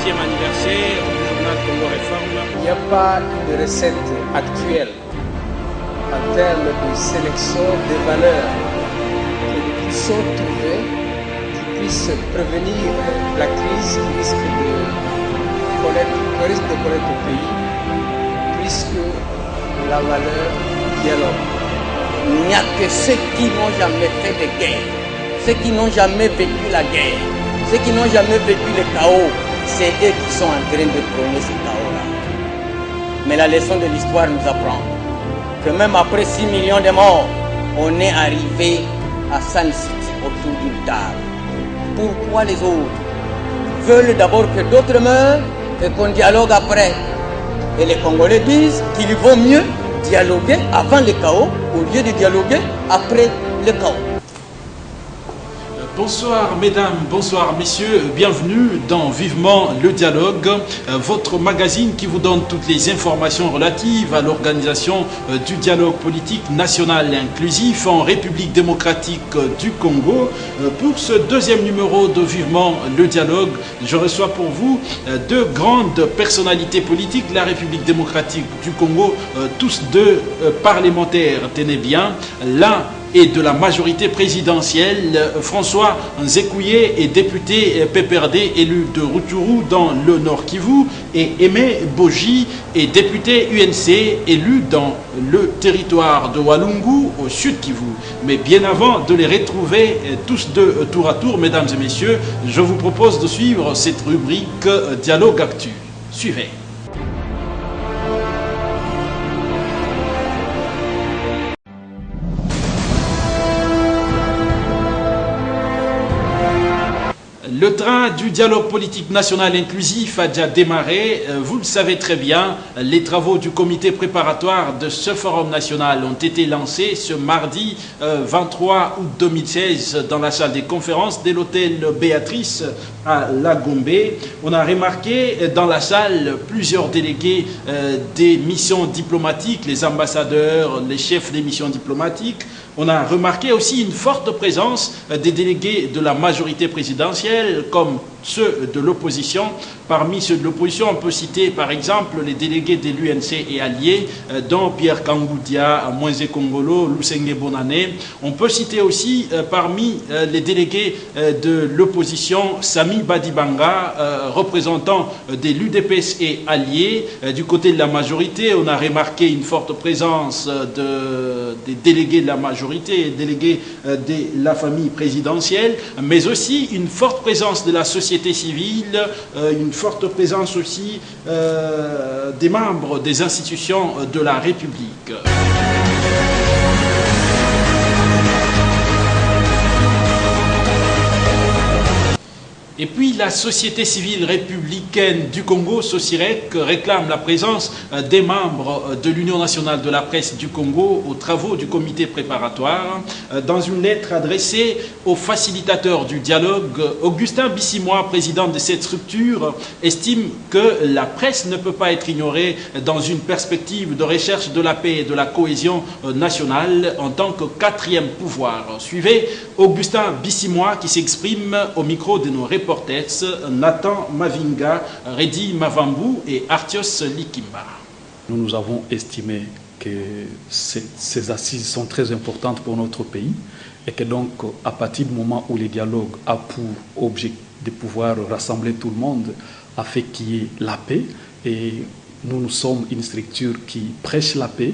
3e anniversaire du journal Congo Réforme. Il n'y a pas de recette actuelle en termes de sélection des valeurs que nous puissions trouver qui puissent prévenir la crise qui risque de connaître au pays, puisque la valeur dialogue. Il n'y a que ceux qui n'ont jamais fait de guerre, ceux qui n'ont jamais vécu la guerre, ceux qui n'ont jamais vécu le chaos, c'est eux qui sont en train de prôner ce chaos-là. Mais la leçon de l'histoire nous apprend que même après 6 millions de morts, on est arrivé à Sun City autour d'une table. Pourquoi les autres veulent d'abord que d'autres meurent et qu'on dialogue après? Et les Congolais disent qu'il vaut mieux dialoguer avant le chaos au lieu de dialoguer après le chaos. Bonsoir mesdames, bonsoir messieurs, bienvenue dans Vivement le Dialogue, votre magazine qui vous donne toutes les informations relatives à l'organisation du dialogue politique national et inclusif en République démocratique du Congo. Pour ce deuxième numéro de Vivement le Dialogue, je reçois pour vous deux grandes personnalités politiques de la République démocratique du Congo, tous deux parlementaires, tenez bien, l'un et de la majorité présidentielle. François Nzekouye est député PPRD élu de Rutshuru dans le Nord Kivu et Aimé Boji est député UNC élu dans le territoire de Walungu au Sud Kivu. Mais bien avant de les retrouver tous deux tour à tour, mesdames et messieurs, je vous propose de suivre cette rubrique Dialogue Actu. Suivez. Le train du dialogue politique national inclusif a déjà démarré. Vous le savez très bien, les travaux du comité préparatoire de ce forum national ont été lancés ce mardi 23 août 2016 dans la salle des conférences de l'hôtel Béatrice à Lagombe. On a remarqué dans la salle plusieurs délégués des missions diplomatiques, les ambassadeurs, les chefs des missions diplomatiques. On a remarqué aussi une forte présence des délégués de la majorité présidentielle comme ceux de l'opposition. Parmi ceux de l'opposition, on peut citer par exemple les délégués de l'UNC et alliés, dont Pierre Kangoudia, Moïse Kongolo, Lusenge Bonane. On peut citer aussi parmi les délégués de l'opposition, Sami Badibanga, représentant des l'UDPS et alliés. Du côté de la majorité, on a remarqué une forte présence des délégués de la majorité, délégués de la famille présidentielle, mais aussi une forte présence de la société civile, une forte présence aussi des membres des institutions de la République. Et puis la société civile républicaine du Congo, Socirec, réclame la présence des membres de l'Union nationale de la presse du Congo aux travaux du comité préparatoire. Dans une lettre adressée au facilitateur du dialogue, Augustin Bissimois, président de cette structure, estime que la presse ne peut pas être ignorée dans une perspective de recherche de la paix et de la cohésion nationale en tant que quatrième pouvoir. Suivez Augustin Bissimois qui s'exprime au micro de nos reporters Nathan Mavinga, Redi Mavambu et Artios Likimba. Nous avons estimé que ces assises sont très importantes pour notre pays et que donc à partir du moment où le dialogue a pour objectif de pouvoir rassembler tout le monde afin qu'il y ait la paix, et nous sommes une structure qui prêche la paix.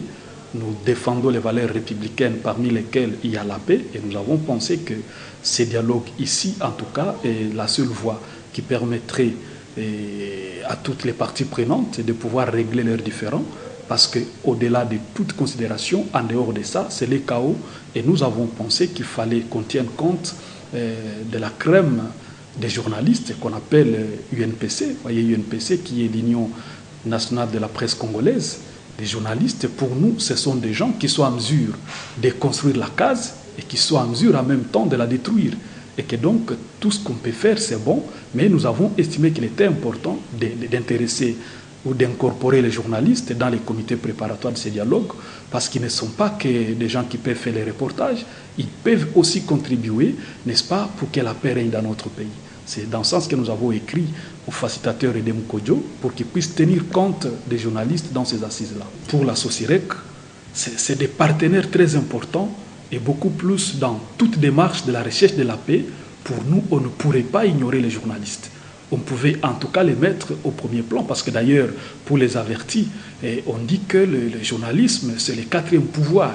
Nous défendons les valeurs républicaines parmi lesquelles il y a la paix et nous avons pensé que ce dialogue ici, en tout cas, est la seule voie qui permettrait à toutes les parties prenantes de pouvoir régler leurs différends parce qu'au-delà de toute considération, en dehors de ça, c'est le chaos et nous avons pensé qu'il fallait qu'on tienne compte de la crème des journalistes qu'on appelle UNPC. Vous voyez, UNPC qui est l'Union nationale de la presse congolaise. Les journalistes, pour nous, ce sont des gens qui sont en mesure de construire la case et qui sont en mesure en même temps de la détruire. Et que donc, tout ce qu'on peut faire, c'est bon, mais nous avons estimé qu'il était important d'intéresser ou d'incorporer les journalistes dans les comités préparatoires de ces dialogues, parce qu'ils ne sont pas que des gens qui peuvent faire les reportages, ils peuvent aussi contribuer, n'est-ce pas, pour que la paix règne dans notre pays. C'est dans ce sens que nous avons écrit au facilitateur Edem Kodjo pour qu'il puisse tenir compte des journalistes dans ces assises-là. Pour la SOSIREC, c'est des partenaires très importants et beaucoup plus dans toute démarche de la recherche de la paix. Pour nous, on ne pourrait pas ignorer les journalistes. On pouvait en tout cas les mettre au premier plan parce que d'ailleurs, pour les avertis, on dit que le journalisme, c'est le quatrième pouvoir.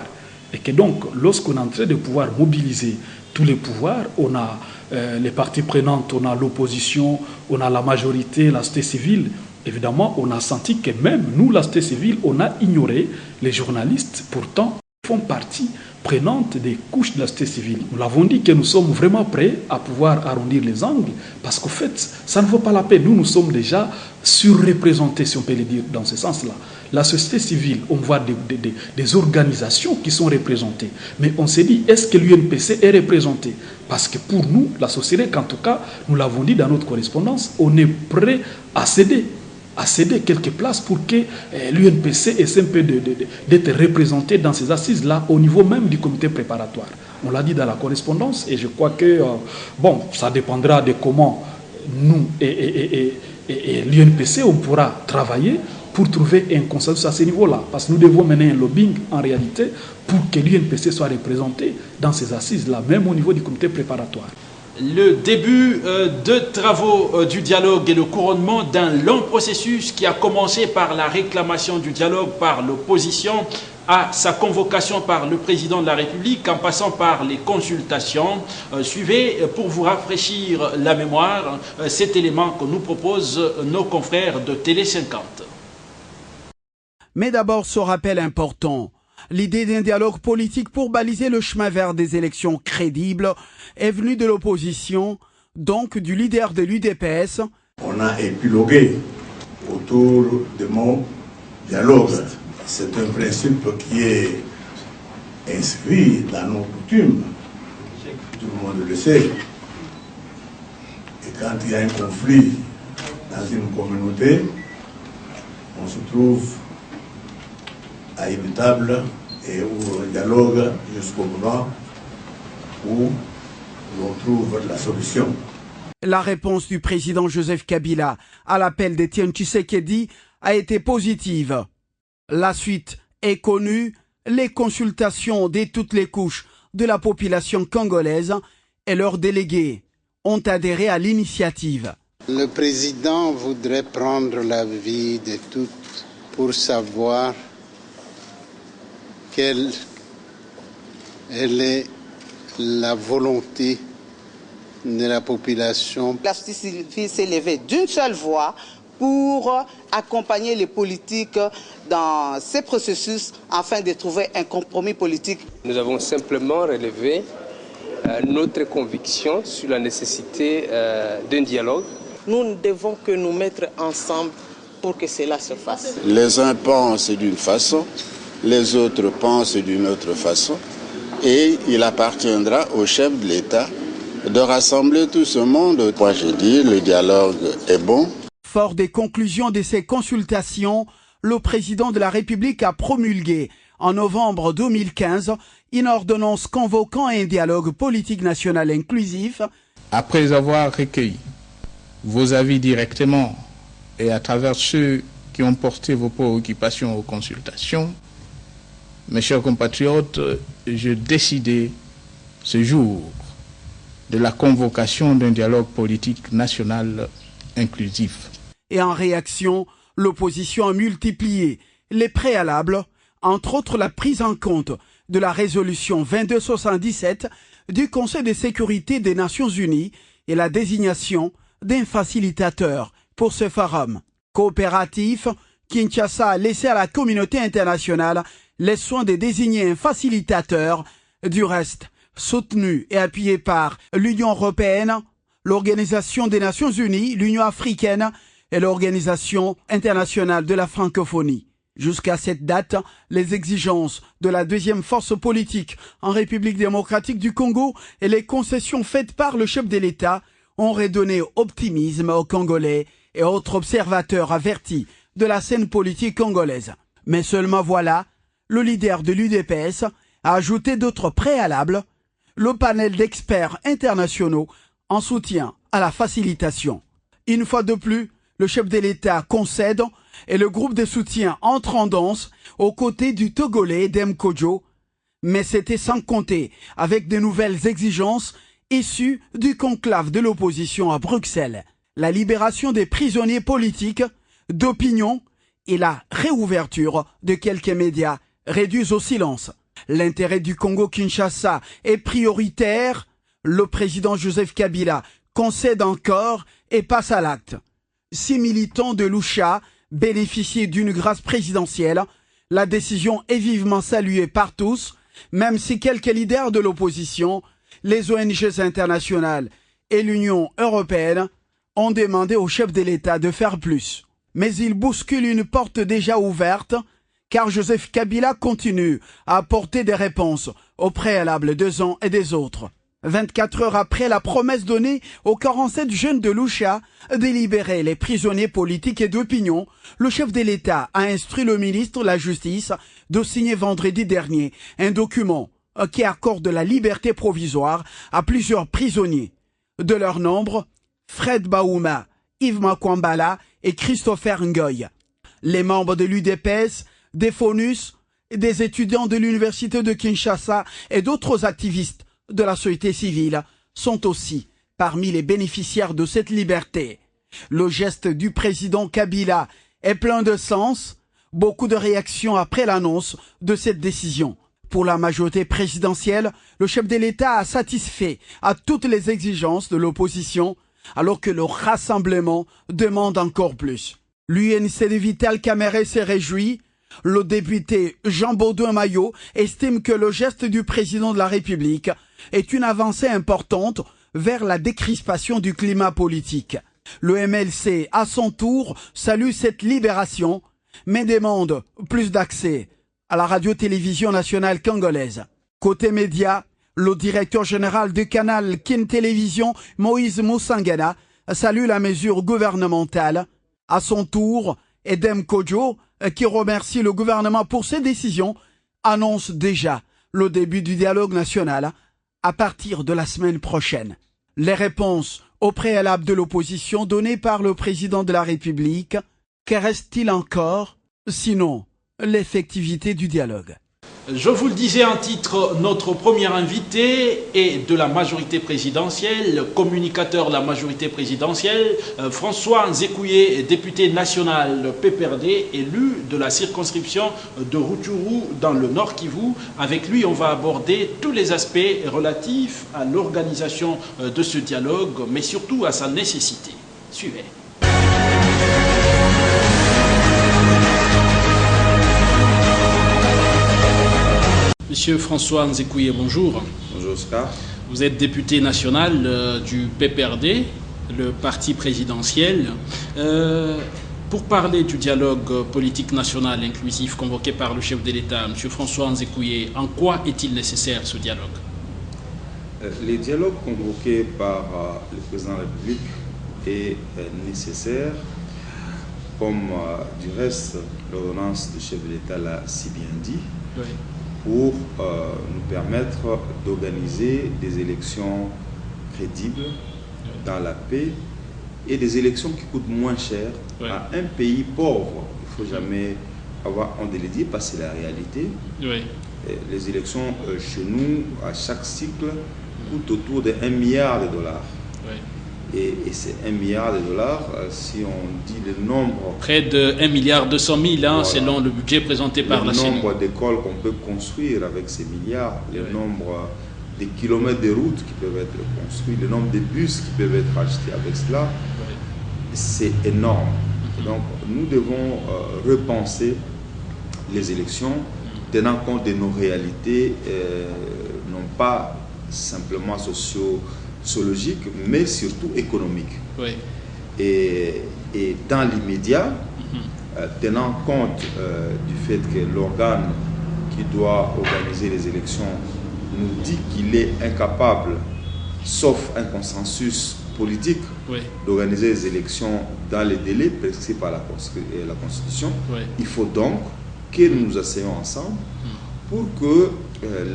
Et que donc, lorsqu'on est en train de pouvoir mobiliser tous les pouvoirs, on a les parties prenantes, on a l'opposition, on a la majorité, la société civile. Évidemment, on a senti que même nous, la société civile, on a ignoré les journalistes. Pourtant, ils font partie prenante des couches de la société civile. Nous l'avons dit que nous sommes vraiment prêts à pouvoir arrondir les angles parce qu'en fait, ça ne vaut pas la peine. Nous sommes déjà surreprésentés, si on peut le dire dans ce sens-là. La société civile, on voit des organisations qui sont représentées. Mais on s'est dit, est-ce que l'UNPC est représenté? Parce que pour nous, la société, en tout cas, nous l'avons dit dans notre correspondance, on est prêt à céder quelques places pour que l'UNPC essaie un peu d'être représenté dans ces assises-là au niveau même du comité préparatoire. On l'a dit dans la correspondance et je crois que ça dépendra de comment nous et l'UNPC, on pourra travailler pour trouver un consensus à ce niveau-là. Parce que nous devons mener un lobbying en réalité pour que l'UNPC soit représenté dans ces assises-là, même au niveau du comité préparatoire. Le début de travaux du dialogue et le couronnement d'un long processus qui a commencé par la réclamation du dialogue par l'opposition à sa convocation par le président de la République en passant par les consultations. Suivez, pour vous rafraîchir la mémoire, cet élément que nous proposent nos confrères de Télé 50. Mais d'abord ce rappel important. L'idée d'un dialogue politique pour baliser le chemin vers des élections crédibles est venue de l'opposition, donc du leader de l'UDPS. On a épilogué autour de mon dialogue. C'est un principe qui est inscrit dans nos coutumes. Tout le monde le sait. Et quand il y a un conflit dans une communauté, on se trouve à une table et où on dialogue jusqu'au moment où l'on trouve la solution. La réponse du président Joseph Kabila à l'appel d'Etienne Tshisekedi a été positive. La suite est connue, les consultations de toutes les couches de la population congolaise et leurs délégués ont adhéré à l'initiative. Le président voudrait prendre l'avis de toutes pour savoir quelle est la volonté de la population. La société civile s'est levée d'une seule voix pour accompagner les politiques dans ces processus afin de trouver un compromis politique. Nous avons simplement relevé notre conviction sur la nécessité d'un dialogue. Nous ne devons que nous mettre ensemble pour que cela se fasse. Les uns pensent d'une façon, les autres pensent d'une autre façon, et il appartiendra au chef de l'État de rassembler tout ce monde. Moi je dis, le dialogue est bon. Fort des conclusions de ces consultations, le président de la République a promulgué en novembre 2015 une ordonnance convoquant un dialogue politique national inclusif. Après avoir recueilli vos avis directement et à travers ceux qui ont porté vos préoccupations aux consultations, mes chers compatriotes, j'ai décidé ce jour de la convocation d'un dialogue politique national inclusif. Et en réaction, l'opposition a multiplié les préalables, entre autres la prise en compte de la résolution 2277 du Conseil de sécurité des Nations Unies et la désignation d'un facilitateur pour ce forum. Coopératif, Kinshasa a laissé à la communauté internationale les soins de désigner un facilitateur, du reste soutenu et appuyé par l'Union européenne, l'Organisation des Nations Unies, l'Union africaine et l'Organisation internationale de la francophonie. Jusqu'à cette date, les exigences de la deuxième force politique en République démocratique du Congo et les concessions faites par le chef de l'État ont redonné optimisme aux Congolais et autres observateurs avertis de la scène politique congolaise. Mais seulement voilà, le leader de l'UDPS a ajouté d'autres préalables. Le panel d'experts internationaux en soutien à la facilitation. Une fois de plus, le chef de l'État concède et le groupe de soutien entre en danse aux côtés du Togolais Dème Kodjo, mais c'était sans compter avec de nouvelles exigences issues du conclave de l'opposition à Bruxelles, la libération des prisonniers politiques, d'opinion et la réouverture de quelques médias réduits au silence. L'intérêt du Congo-Kinshasa est prioritaire. Le président Joseph Kabila concède encore et passe à l'acte. 6 militants de Lucha bénéficient d'une grâce présidentielle. La décision est vivement saluée par tous, même si quelques leaders de l'opposition, les ONG internationales et l'Union européenne ont demandé au chef de l'État de faire plus. Mais il bouscule une porte déjà ouverte, car Joseph Kabila continue à apporter des réponses au préalable des uns et des autres. 24 heures après la promesse donnée aux 47 jeunes de Lucha de libérer les prisonniers politiques et d'opinion, le chef de l'État a instruit le ministre de la Justice de signer vendredi dernier un document qui accorde la liberté provisoire à plusieurs prisonniers. De leur nombre, Fred Baouma, Yves Makwambala et Christopher Ngoy. Les membres de l'UDPS, des FONUS, des étudiants de l'Université de Kinshasa et d'autres activistes de la société civile sont aussi parmi les bénéficiaires de cette liberté. Le geste du président Kabila est plein de sens. Beaucoup de réactions après l'annonce de cette décision. Pour la majorité présidentielle, le chef de l'État a satisfait à toutes les exigences de l'opposition, alors que le rassemblement demande encore plus. L'UNC de Vital Kamerhe s'est réjoui. Le député Jean Baudouin-Maillot estime que le geste du président de la République est une avancée importante vers la décrispation du climat politique. Le MLC, à son tour, salue cette libération, mais demande plus d'accès à la radio-télévision nationale congolaise. Côté médias, le directeur général du canal Kin Télévision, Moïse Moussangana, salue la mesure gouvernementale. À son tour, Dème Kodjo, qui remercie le gouvernement pour ses décisions, annonce déjà le début du dialogue national à partir de la semaine prochaine. Les réponses au préalable de l'opposition données par le président de la République, que reste-t-il encore, sinon l'effectivité du dialogue? Je vous le disais en titre, notre premier invité est de la majorité présidentielle, communicateur de la majorité présidentielle, François Nzekouye, député national PPRD, élu de la circonscription de Rutshuru dans le Nord Kivu. Avec lui, on va aborder tous les aspects relatifs à l'organisation de ce dialogue, mais surtout à sa nécessité. Suivez. Monsieur François Nzekouye, bonjour. Bonjour Oscar. Vous êtes député national du PPRD, le parti présidentiel. Pour parler du dialogue politique national inclusif convoqué par le chef de l'État, Monsieur François Nzekouye, en quoi est-il nécessaire ce dialogue? Le dialogue convoqué par le président de la République est nécessaire, comme du reste l'ordonnance du chef de l'État l'a si bien dit. Oui. Pour nous permettre d'organiser des élections crédibles, dans la paix, et des élections qui coûtent moins cher à un pays pauvre. Il ne faut jamais avoir honte de le dire, parce que c'est la réalité. Les élections chez nous, à chaque cycle, coûtent autour de 1 milliard de dollars. Et c'est 1 milliard de dollars, si on dit le nombre... Près de 1 milliard 200 000, hein, voilà, selon le budget présenté par la CENI. Le nombre d'écoles qu'on peut construire avec ces milliards, le nombre de kilomètres de routes qui peuvent être construits, le nombre de bus qui peuvent être achetés avec cela, c'est énorme. Et donc, nous devons repenser les élections, tenant compte de nos réalités, non pas simplement sociologique, mais surtout économique. Et dans l'immédiat, tenant compte du fait que l'organe qui doit organiser les élections nous dit qu'il est incapable, sauf un consensus politique, d'organiser les élections dans les délais prescrits par la Constitution, il faut donc que nous nous asseyons ensemble pour que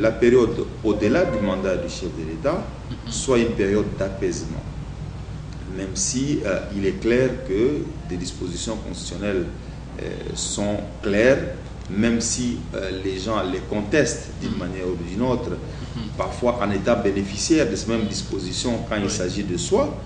la période au-delà du mandat du chef de l'État soit une période d'apaisement. Même si il est clair que des dispositions constitutionnelles sont claires, même si les gens les contestent d'une manière ou d'une autre, parfois en état bénéficiaire de ces mêmes dispositions quand il s'agit de soi.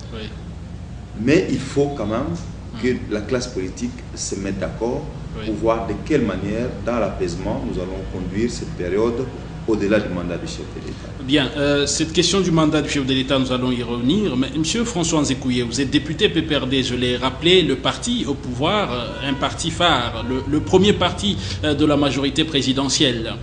Mais il faut quand même que la classe politique se mette d'accord pour voir de quelle manière, dans l'apaisement, nous allons conduire cette période au-delà du mandat du chef de l'État. Bien, cette question du mandat du chef de l'État, nous allons y revenir. Mais M. François Nzekouye, vous êtes député PPRD, je l'ai rappelé, le parti au pouvoir, un parti phare, le premier parti de la majorité présidentielle.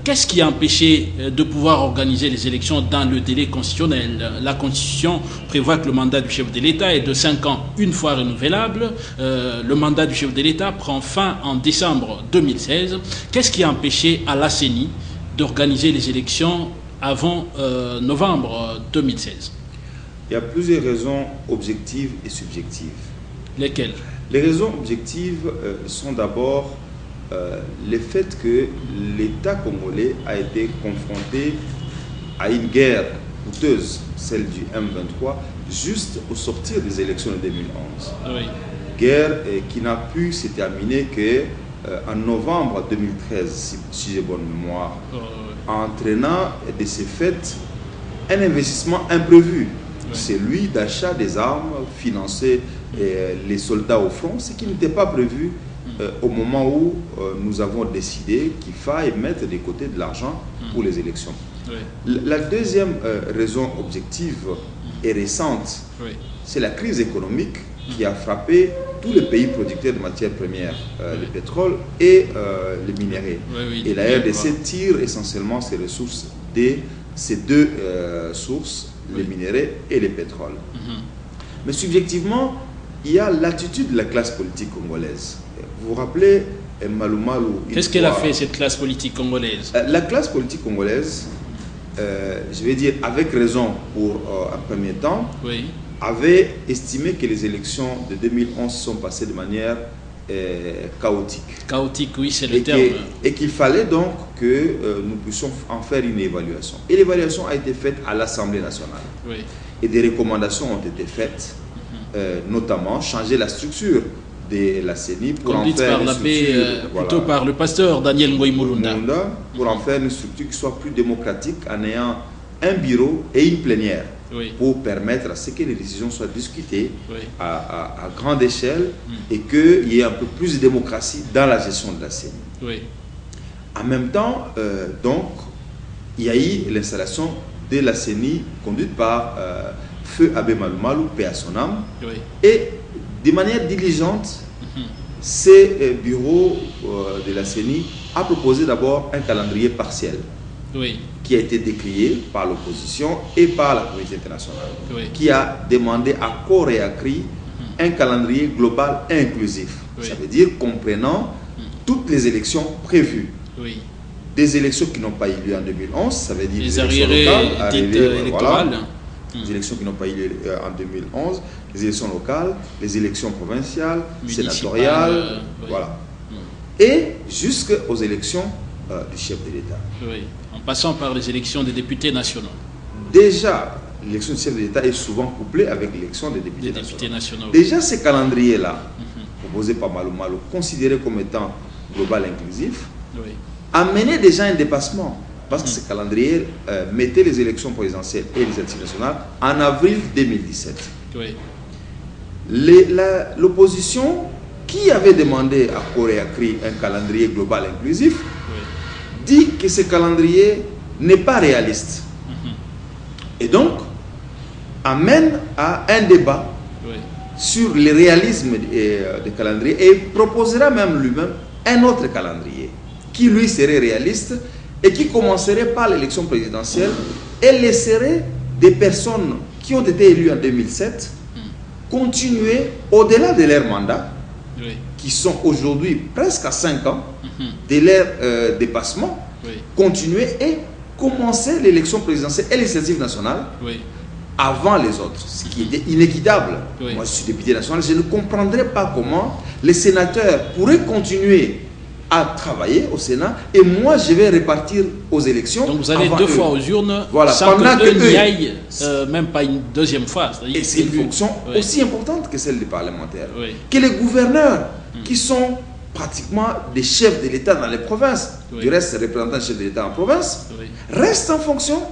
Qu'est-ce qui a empêché de pouvoir organiser les élections dans le délai constitutionnel? La Constitution prévoit que le mandat du chef de l'État est de 5 ans, une fois renouvelable. Le mandat du chef de l'État prend fin en décembre 2016. Qu'est-ce qui a empêché à la CENI d'organiser les élections avant novembre 2016? Il y a plusieurs raisons objectives et subjectives. Lesquelles? Les raisons objectives sont d'abord le fait que l'État congolais a été confronté à une guerre coûteuse, celle du M23, juste au sortir des élections de 2011. Oui. Guerre qui n'a pu se terminer que en novembre 2013, si j'ai bonne mémoire, entraînant de ces faits un investissement imprévu, celui d'achat des armes, financer les soldats au front, ce qui n'était pas prévu au moment où nous avons décidé qu'il faille mettre de côté de l'argent pour les élections. La deuxième raison objective et récente, c'est la crise économique qui a frappé tous les pays producteurs de matières premières, le pétrole et les minéraux. Et la RDC tire essentiellement ses ressources de ces deux sources, les minéraux et le pétrole. Mais subjectivement, il y a l'attitude de la classe politique congolaise. Vous vous rappelez Malou Malou? Qu'est-ce qu'elle a fait, cette classe politique congolaise? La classe politique congolaise, je vais dire avec raison pour un premier temps, avait estimé que les élections de 2011 sont passées de manière chaotique. Chaotique, oui, c'est le terme. Et qu'il fallait donc que nous puissions en faire une évaluation. Et l'évaluation a été faite à l'Assemblée nationale. Et des recommandations ont été faites, notamment changer la structure de la CENI pour en faire une structure, plutôt par le pasteur Daniel Ngoï Mulunda, pour en faire une structure qui soit plus démocratique en ayant un bureau et une plénière. Pour permettre à ce que les décisions soient discutées à grande échelle et qu'il y ait un peu plus de démocratie dans la gestion de la CENI. En même temps, donc, il y a eu l'installation de la CENI conduite par Feu Abbé Malou Malou, paix à son âme, et de manière diligente, ce bureau de la CENI a proposé d'abord un calendrier partiel. Qui a été décrié par l'opposition et par la communauté internationale, qui a demandé à corps et à cri un calendrier global et inclusif. Ça veut dire comprenant toutes les élections prévues. Des élections qui n'ont pas eu lieu en 2011, ça veut dire les arriérés électorales. Les élections qui n'ont pas eu lieu en 2011, les élections locales, les élections provinciales, sénatoriales, voilà. Et jusqu'aux élections du chef de l'État. En passant par les élections des députés nationaux. Déjà, l'élection du chef de l'État est souvent couplée avec l'élection des députés nationaux. Déjà, ces calendriers-là, proposés par Malou Malou, considérés comme étant global inclusif, amenaient déjà un dépassement. Parce que ces calendriers mettaient les élections présidentielles et législatives nationales en avril 2017. L'opposition, qui avait demandé à corps et à cri un calendrier global inclusif, dit que ce calendrier n'est pas réaliste. Et donc, amène à un débat sur le réalisme des calendriers et proposera même lui-même un autre calendrier qui lui serait réaliste et qui commencerait par l'élection présidentielle et laisserait des personnes qui ont été élues en 2007 continuer au-delà de leur mandat, qui sont aujourd'hui presque à 5 ans de leur dépassement, continuer et commencer l'élection présidentielle et législative nationale avant les autres, ce qui est inéquitable. Moi, je suis député national, je ne comprendrais pas comment les sénateurs pourraient continuer à travailler au Sénat et moi je vais répartir aux élections. Donc vous allez deux fois aux urnes, voilà, sans pendant qu'eux n'y aillent même pas une deuxième fois. Et c'est une fonction aussi importante que celle des parlementaires. Oui. Que les gouverneurs, qui sont pratiquement des chefs de l'État dans les provinces, du reste représentants chefs de l'État en province, restent en fonction,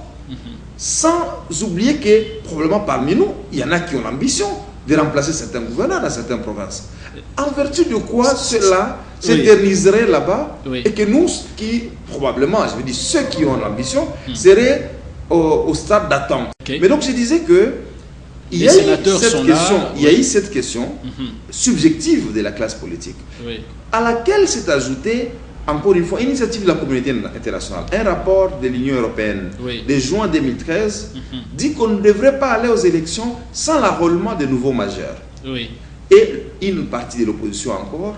sans oublier que probablement parmi nous, il y en a qui ont l'ambition de remplacer certains gouverneurs dans certaines provinces. En vertu de quoi cela s'éterniserait là-bas et que nous, qui probablement, je veux dire, ceux qui ont l'ambition, seraient au stade d'attente. Mais donc je disais que il y a eu cette question subjective de la classe politique, à laquelle s'est ajoutée, encore une fois, une initiative de la communauté internationale. Un rapport de l'Union européenne de juin 2013 dit qu'on ne devrait pas aller aux élections sans l'enrôlement de nouveaux majeurs. Et une partie de l'opposition encore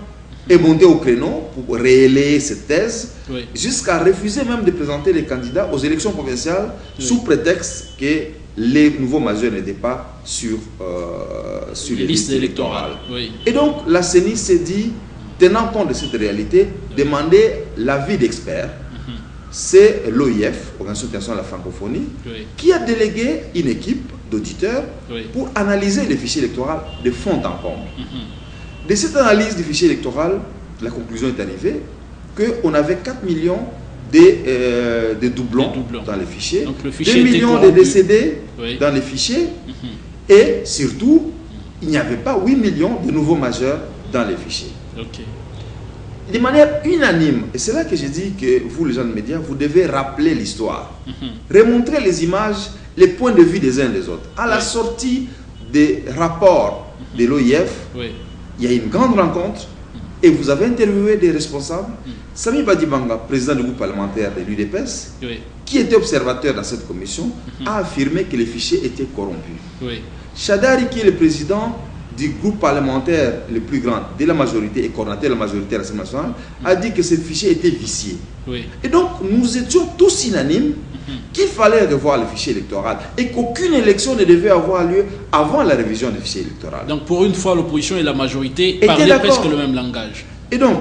est montée au créneau pour relayer cette thèse, jusqu'à refuser même de présenter les candidats aux élections provinciales sous prétexte que les nouveaux majeurs n'étaient pas sur les listes électorales. Et donc la CENI s'est dit, tenant compte de cette réalité, demander l'avis d'experts. C'est l'OIF, Organisation internationale de la francophonie, qui a délégué une équipe d'auditeurs pour analyser les fichiers électoraux de fond en comble. De cette analyse du fichier électoral, la conclusion est arrivée qu'on avait 4 millions de doublons dans les fichiers, 2 millions de décédés dans les fichiers, et surtout, il n'y avait pas 8 millions de nouveaux majeurs dans les fichiers. De manière unanime, et c'est là que j'ai dit que vous, les gens de médias, vous devez rappeler l'histoire, remontrer les images, les points de vue des uns des autres. À la sortie des rapports de l'OIF, il y a une grande rencontre et vous avez interviewé des responsables. Sami Badibanga, président du groupe parlementaire de l'UDPS, qui était observateur dans cette commission, a affirmé que les fichiers étaient corrompus. Chadari, qui est le président du groupe parlementaire le plus grand de la majorité et coordonnateur de la majorité à l'Assemblée nationale, a dit que ces fichiers étaient viciés. Et donc, nous étions tous unanimes qu'il fallait revoir le fichier électoral et qu'aucune élection ne devait avoir lieu avant la révision du fichier électoral. Donc, pour une fois, l'opposition et la majorité parlaient presque le même langage. Et donc,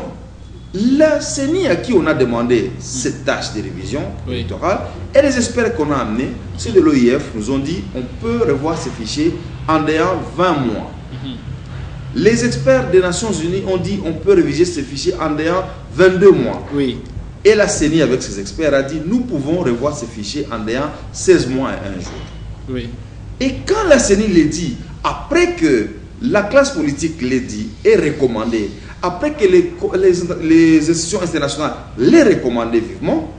la CENI à qui on a demandé cette tâche de révision électorale et les experts qu'on a amenés, ceux de l'OIF, nous ont dit on peut revoir ces fichiers en ayant 20 mois. Les experts des Nations Unies ont dit on peut réviser ces fichiers en ayant 22 mois. Et la CENI, avec ses experts, a dit nous pouvons revoir ces fichiers en ayant 16 mois et 1 jour. Et quand la CENI l'a dit, après que la classe politique l'a dit et recommandé, après que les institutions internationales l'aient recommandé vivement,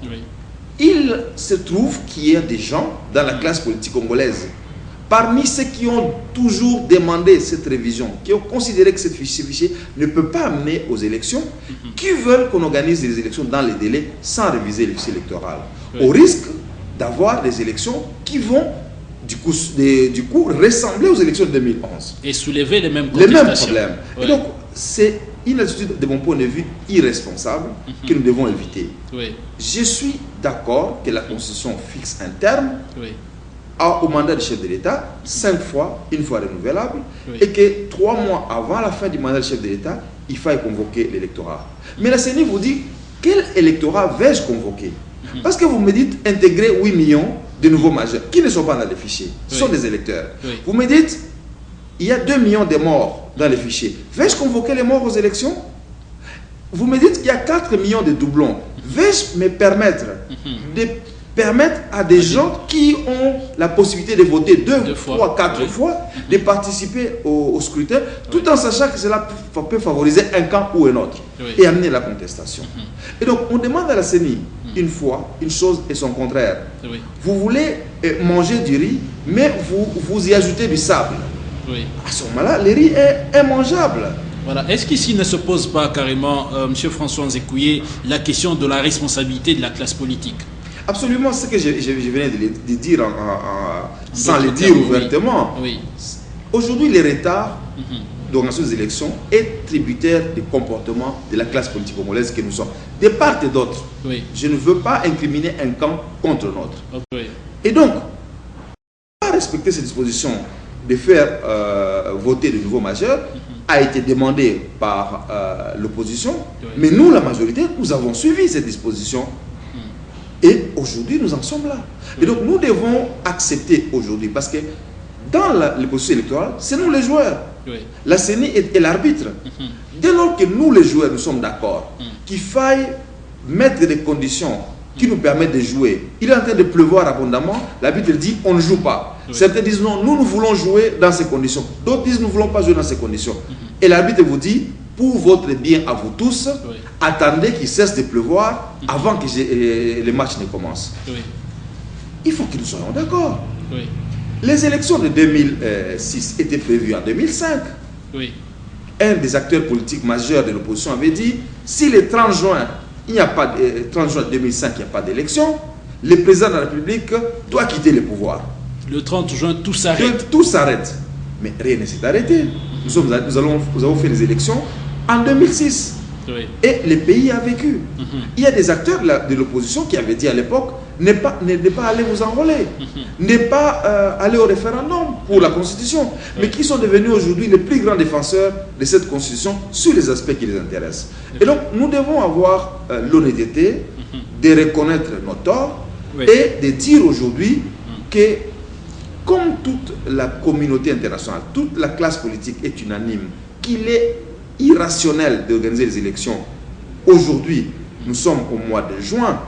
il se trouve qu'il y a des gens dans la classe politique congolaise, parmi ceux qui ont toujours demandé cette révision, qui ont considéré que ce fichier ne peut pas amener aux élections, qui veulent qu'on organise les élections dans les délais sans réviser le fichier électoral, au risque d'avoir des élections qui vont du coup ressembler aux élections de 2011. Et soulever les mêmes problèmes. Et donc, c'est une attitude, de mon point de vue, irresponsable que nous devons éviter. Je suis d'accord que la Constitution fixe un terme au mandat du chef de l'État, 5 fois, une fois renouvelable, et que 3 mois avant la fin du mandat du chef de l'État, il faille convoquer l'électorat. Mais la CENI vous dit, quel électorat vais-je convoquer? Parce que vous me dites intégrer 8 millions de nouveaux majeurs qui ne sont pas dans les fichiers, ce sont des électeurs. Vous me dites, il y a 2 millions de morts dans les fichiers. Vais-je convoquer les morts aux élections? Vous me dites qu'il y a 4 millions de doublons. Vais-je me permettre de permettre à des gens qui ont la possibilité de voter 2, 3, 4 fois, de participer au scrutin, tout en sachant que cela peut favoriser un camp ou un autre et amener la contestation. Et donc, on demande à la CENI, une fois, une chose et son contraire. Vous voulez manger du riz, mais vous y ajoutez du sable. À ce moment-là, le riz est immangeable. Voilà. Est-ce qu'ici ne se pose pas carrément, M. François Nzekouye, la question de la responsabilité de la classe politique? Absolument, ce que je venais de dire sans le dire ouvertement. Aujourd'hui, le retard d'organisation des élections est tributaire du comportement de la classe politique congolaise que nous sommes. De part et d'autre, je ne veux pas incriminer un camp contre l'autre. Et donc, pas respecter ces dispositions de faire voter de nouveaux majeurs, a été demandé par l'opposition, mais nous, la majorité, nous avons suivi ces dispositions. Et aujourd'hui, nous en sommes là. Et donc, nous devons accepter aujourd'hui, parce que dans les processus électoraux, c'est nous les joueurs. La CENI est l'arbitre. Dès lors que nous, les joueurs, nous sommes d'accord qu'il faille mettre des conditions qui nous permettent de jouer. Il est en train de pleuvoir abondamment, l'arbitre dit on ne joue pas. Certains disent non, nous voulons jouer dans ces conditions. D'autres disent nous ne voulons pas jouer dans ces conditions. Et l'arbitre vous dit, pour votre bien à vous tous, attendez qu'il cesse de pleuvoir avant que les matchs ne commencent. Il faut que nous soyons d'accord. Les élections de 2006 étaient prévues en 2005. Un des acteurs politiques majeurs de l'opposition avait dit, si le 30 juin, il n'y a pas de 30 juin 2005, il n'y a pas d'élection, le président de la République doit quitter le pouvoir. Le 30 juin, tout s'arrête. Tout s'arrête. Mais rien ne s'est arrêté. Nous avons fait les élections en 2006. Et le pays a vécu. Il y a des acteurs de l'opposition qui avaient dit à l'époque, ne pas aller vous enrôler, ne pas aller au référendum pour la Constitution, mais qui sont devenus aujourd'hui les plus grands défenseurs de cette Constitution sur les aspects qui les intéressent. Et donc, nous devons avoir l'honnêteté de reconnaître nos torts et de dire aujourd'hui que, comme toute la communauté internationale, toute la classe politique est unanime, qu'il est irrationnel d'organiser les élections. Aujourd'hui, nous sommes au mois de juin,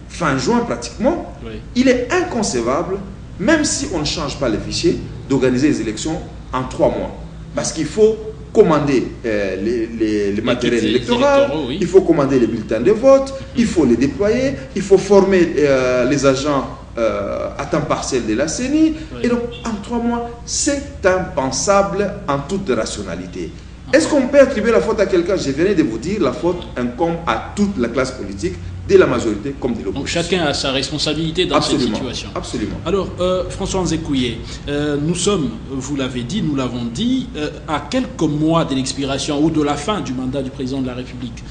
fin juin pratiquement, il est inconcevable, même si on ne change pas les fichiers, d'organiser les élections en 3 mois. Parce qu'il faut commander les matériels électoraux, il faut commander les bulletins de vote, il faut les déployer, il faut former les agents à temps partiel de la CENI. Et donc, en 3 mois, c'est impensable en toute rationalité. Est-ce qu'on peut attribuer la faute à quelqu'un? Je venais de vous dire, la faute incombe à toute la classe politique, de la majorité comme de l'opposition. Donc chacun a sa responsabilité dans cette situation. Absolument. Alors, François Nzekouye, nous sommes, vous l'avez dit, nous l'avons dit, à quelques mois de l'expiration ou de la fin du mandat du président de la République.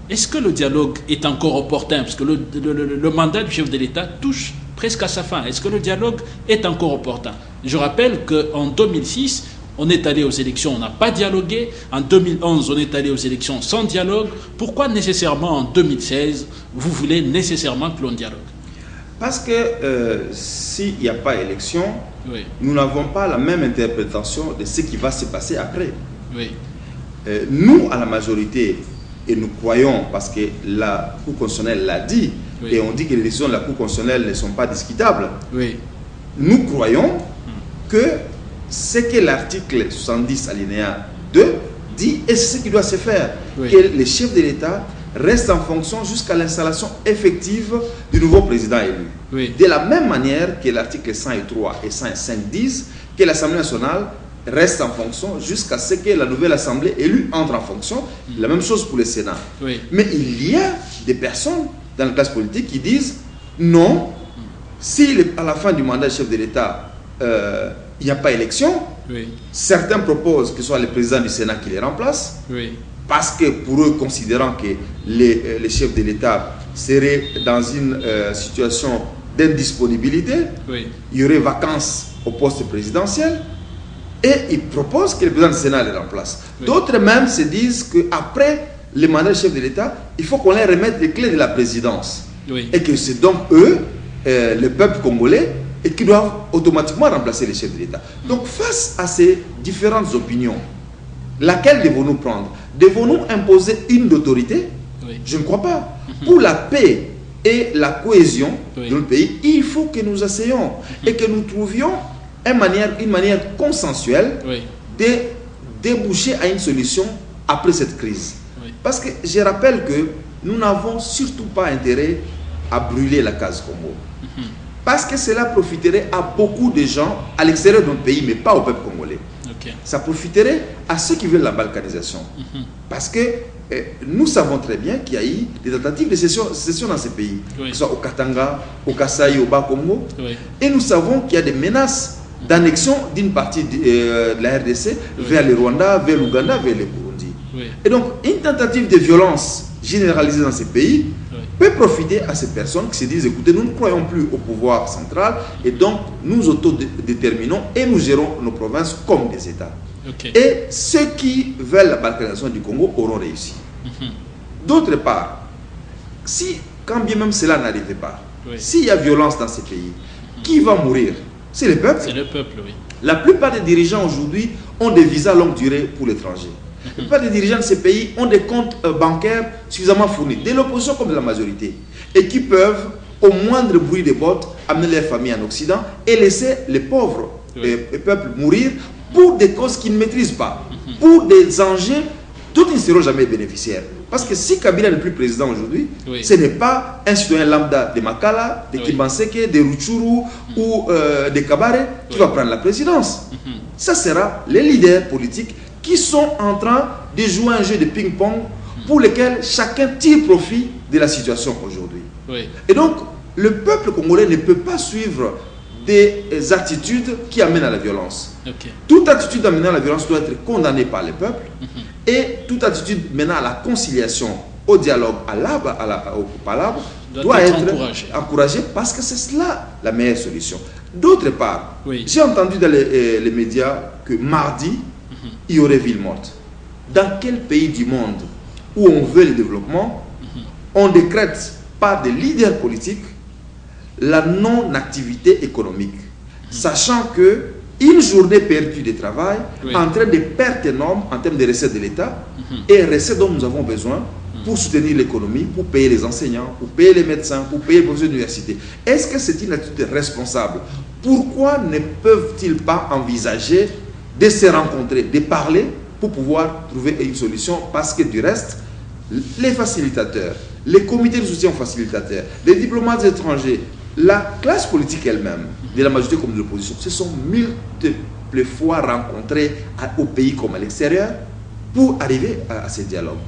Est-ce que le dialogue est encore opportun? Parce que le mandat du chef de l'État touche presque à sa fin. Est-ce que le dialogue est encore opportun? Je rappelle qu'en 2006, on est allé aux élections, on n'a pas dialogué. En 2011, on est allé aux élections sans dialogue. Pourquoi nécessairement en 2016, vous voulez nécessairement que l'on dialogue? Parce que s'il n'y a pas élection, nous n'avons pas la même interprétation de ce qui va se passer après. Nous, à la majorité, et nous croyons, parce que la Cour constitutionnelle l'a dit, et on dit que les décisions de la Cour constitutionnelle ne sont pas discutables, nous croyons que ce que l'article 70 alinéa 2 dit, et c'est ce qui doit se faire, que les chefs de l'État restent en fonction jusqu'à l'installation effective du nouveau président élu. De la même manière que l'article 103 et 105 disent que l'Assemblée nationale reste en fonction jusqu'à ce que la nouvelle Assemblée élue entre en fonction. La même chose pour le Sénat. Mais il y a des personnes dans la classe politique qui disent non, si à la fin du mandat du chef de l'État, il n'y a pas élection, certains proposent que ce soit le président du Sénat qui les remplace, parce que pour eux, considérant que les chefs de l'État seraient dans une situation d'indisponibilité, il y aurait vacance au poste présidentiel, et ils proposent que le président du Sénat les remplace. D'autres même se disent qu'après le mandat du chef de l'État, il faut qu'on leur remette les clés de la présidence, et que c'est donc eux, le peuple congolais, et qui doivent automatiquement remplacer les chefs de l'État. Donc face à ces différentes opinions, laquelle devons-nous prendre? Devons-nous imposer une d'autorité? Je ne crois pas. Pour la paix et la cohésion de notre pays, il faut que nous essayions et que nous trouvions une manière consensuelle de déboucher à une solution après cette crise. Parce que je rappelle que nous n'avons surtout pas intérêt à brûler la case Congo. Parce que cela profiterait à beaucoup de gens à l'extérieur de notre pays, mais pas au peuple congolais. Ça profiterait à ceux qui veulent la balkanisation. Parce que nous savons très bien qu'il y a eu des tentatives de sécession dans ces pays, que ce soit au Katanga, au Kasaï, au Bas-Congo. Et nous savons qu'il y a des menaces d'annexion d'une partie de la RDC vers le Rwanda, vers l'Ouganda, vers le Burundi. Et donc, une tentative de violence généralisée dans ces pays peut profiter à ces personnes qui se disent, écoutez, nous ne croyons plus au pouvoir central et donc nous autodéterminons et nous gérons nos provinces comme des États. Et ceux qui veulent la balkanisation du Congo auront réussi. D'autre part, si, quand bien même cela n'arrivait pas, s'il y a violence dans ces pays, qui va mourir? C'est le peuple. C'est le peuple, oui. La plupart des dirigeants aujourd'hui ont des visas longue durée pour l'étranger. La plupart des dirigeants de ces pays ont des comptes bancaires suffisamment fournis, de l'opposition comme de la majorité, et qui peuvent, au moindre bruit des bottes, amener leurs familles en Occident et laisser les pauvres peuples mourir pour des causes qu'ils ne maîtrisent pas, pour des enjeux dont ils ne seront jamais bénéficiaires. Parce que si Kabila n'est plus président aujourd'hui, ce n'est pas un citoyen lambda de Makala, de Kimbanseke, de Rutshuru ou de Kabare qui va prendre la présidence. Ça sera les leaders politiques qui sont en train de jouer un jeu de ping-pong pour lequel chacun tire profit de la situation aujourd'hui. Et donc, le peuple congolais ne peut pas suivre des attitudes qui amènent à la violence. Toute attitude amenant à la violence doit être condamnée par le peuple et toute attitude menant à la conciliation, au dialogue, au palabre, doit être encouragée parce que c'est cela la meilleure solution. D'autre part, j'ai entendu dans les médias que mardi, il y aurait ville morte. Dans quel pays du monde où on veut le développement, on décrète par des leaders politiques la non-activité économique, sachant que une journée perdue de travail entraîne des pertes énormes en termes de recettes de l'État et recettes dont nous avons besoin pour soutenir l'économie, pour payer les enseignants, pour payer les médecins, pour payer les professeurs d'université. Est-ce que c'est une attitude responsable? Pourquoi ne peuvent-ils pas envisager de se rencontrer, de parler pour pouvoir trouver une solution? Parce que du reste, les facilitateurs, les comités de soutien aux facilitateurs, les diplomates étrangers, la classe politique elle-même, de la majorité comme de l'opposition, se sont multiples fois rencontrés au pays comme à l'extérieur pour arriver à ces dialogues.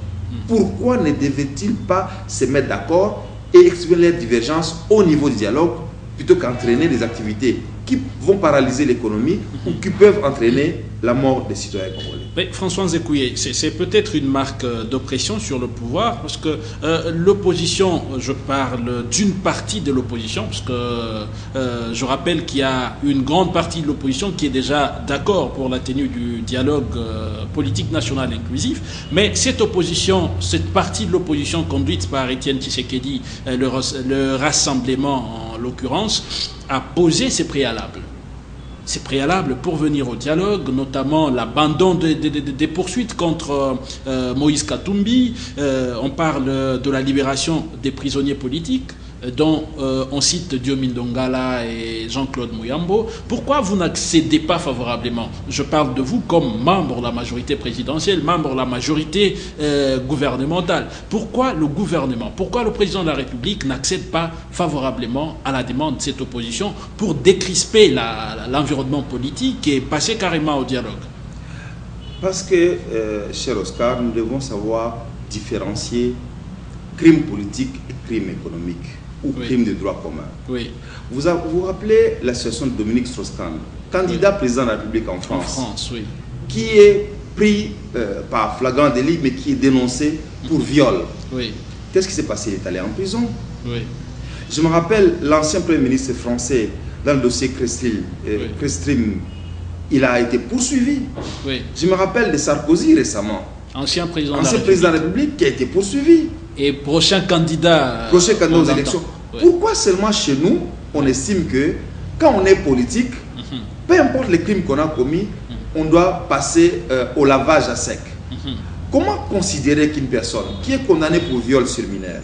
Pourquoi ne devaient-ils pas se mettre d'accord et exprimer leurs divergences au niveau du dialogue plutôt qu'entraîner des activités qui vont paralyser l'économie ou qui peuvent entraîner la mort des citoyens congolais? Mais François Nzekouye, c'est peut-être une marque d'oppression sur le pouvoir, parce que l'opposition, je parle d'une partie de l'opposition, parce que je rappelle qu'il y a une grande partie de l'opposition qui est déjà d'accord pour la tenue du dialogue politique national inclusif, mais cette opposition, cette partie de l'opposition conduite par Étienne Tshisekedi, le rassemblement en l'occurrence, a posé ses préalables. Ces préalables pour venir au dialogue, notamment l'abandon des poursuites contre Moïse Katumbi. On parle de la libération des prisonniers politiques, dont on cite Diomine Dongala et Jean-Claude Mouyambo. Pourquoi vous n'accédez pas favorablement? Je parle de vous comme membre de la majorité présidentielle, membre de la majorité gouvernementale. Pourquoi le gouvernement, pourquoi le président de la République n'accède pas favorablement à la demande de cette opposition pour décrisper l'environnement politique et passer carrément au dialogue? Parce que, cher Oscar, nous devons savoir différencier crime politique et crime économique, ou crime de droit commun. Vous vous rappelez la situation de Dominique Strauss-Kahn, candidat président de la République en France, qui est pris par flagrant délit, mais qui est dénoncé pour viol. Qu'est-ce qui s'est passé? Il est allé en prison. Je me rappelle l'ancien Premier ministre français dans le dossier Crestrim, il a été poursuivi. Je me rappelle de Sarkozy récemment, ancien président de la République qui a été poursuivi. Et prochain candidat aux élections. Pourquoi seulement chez nous, on estime que quand on est politique, peu importe les crimes qu'on a commis, on doit passer au lavage à sec? Comment considérer qu'une personne qui est condamnée pour viol sur mineur,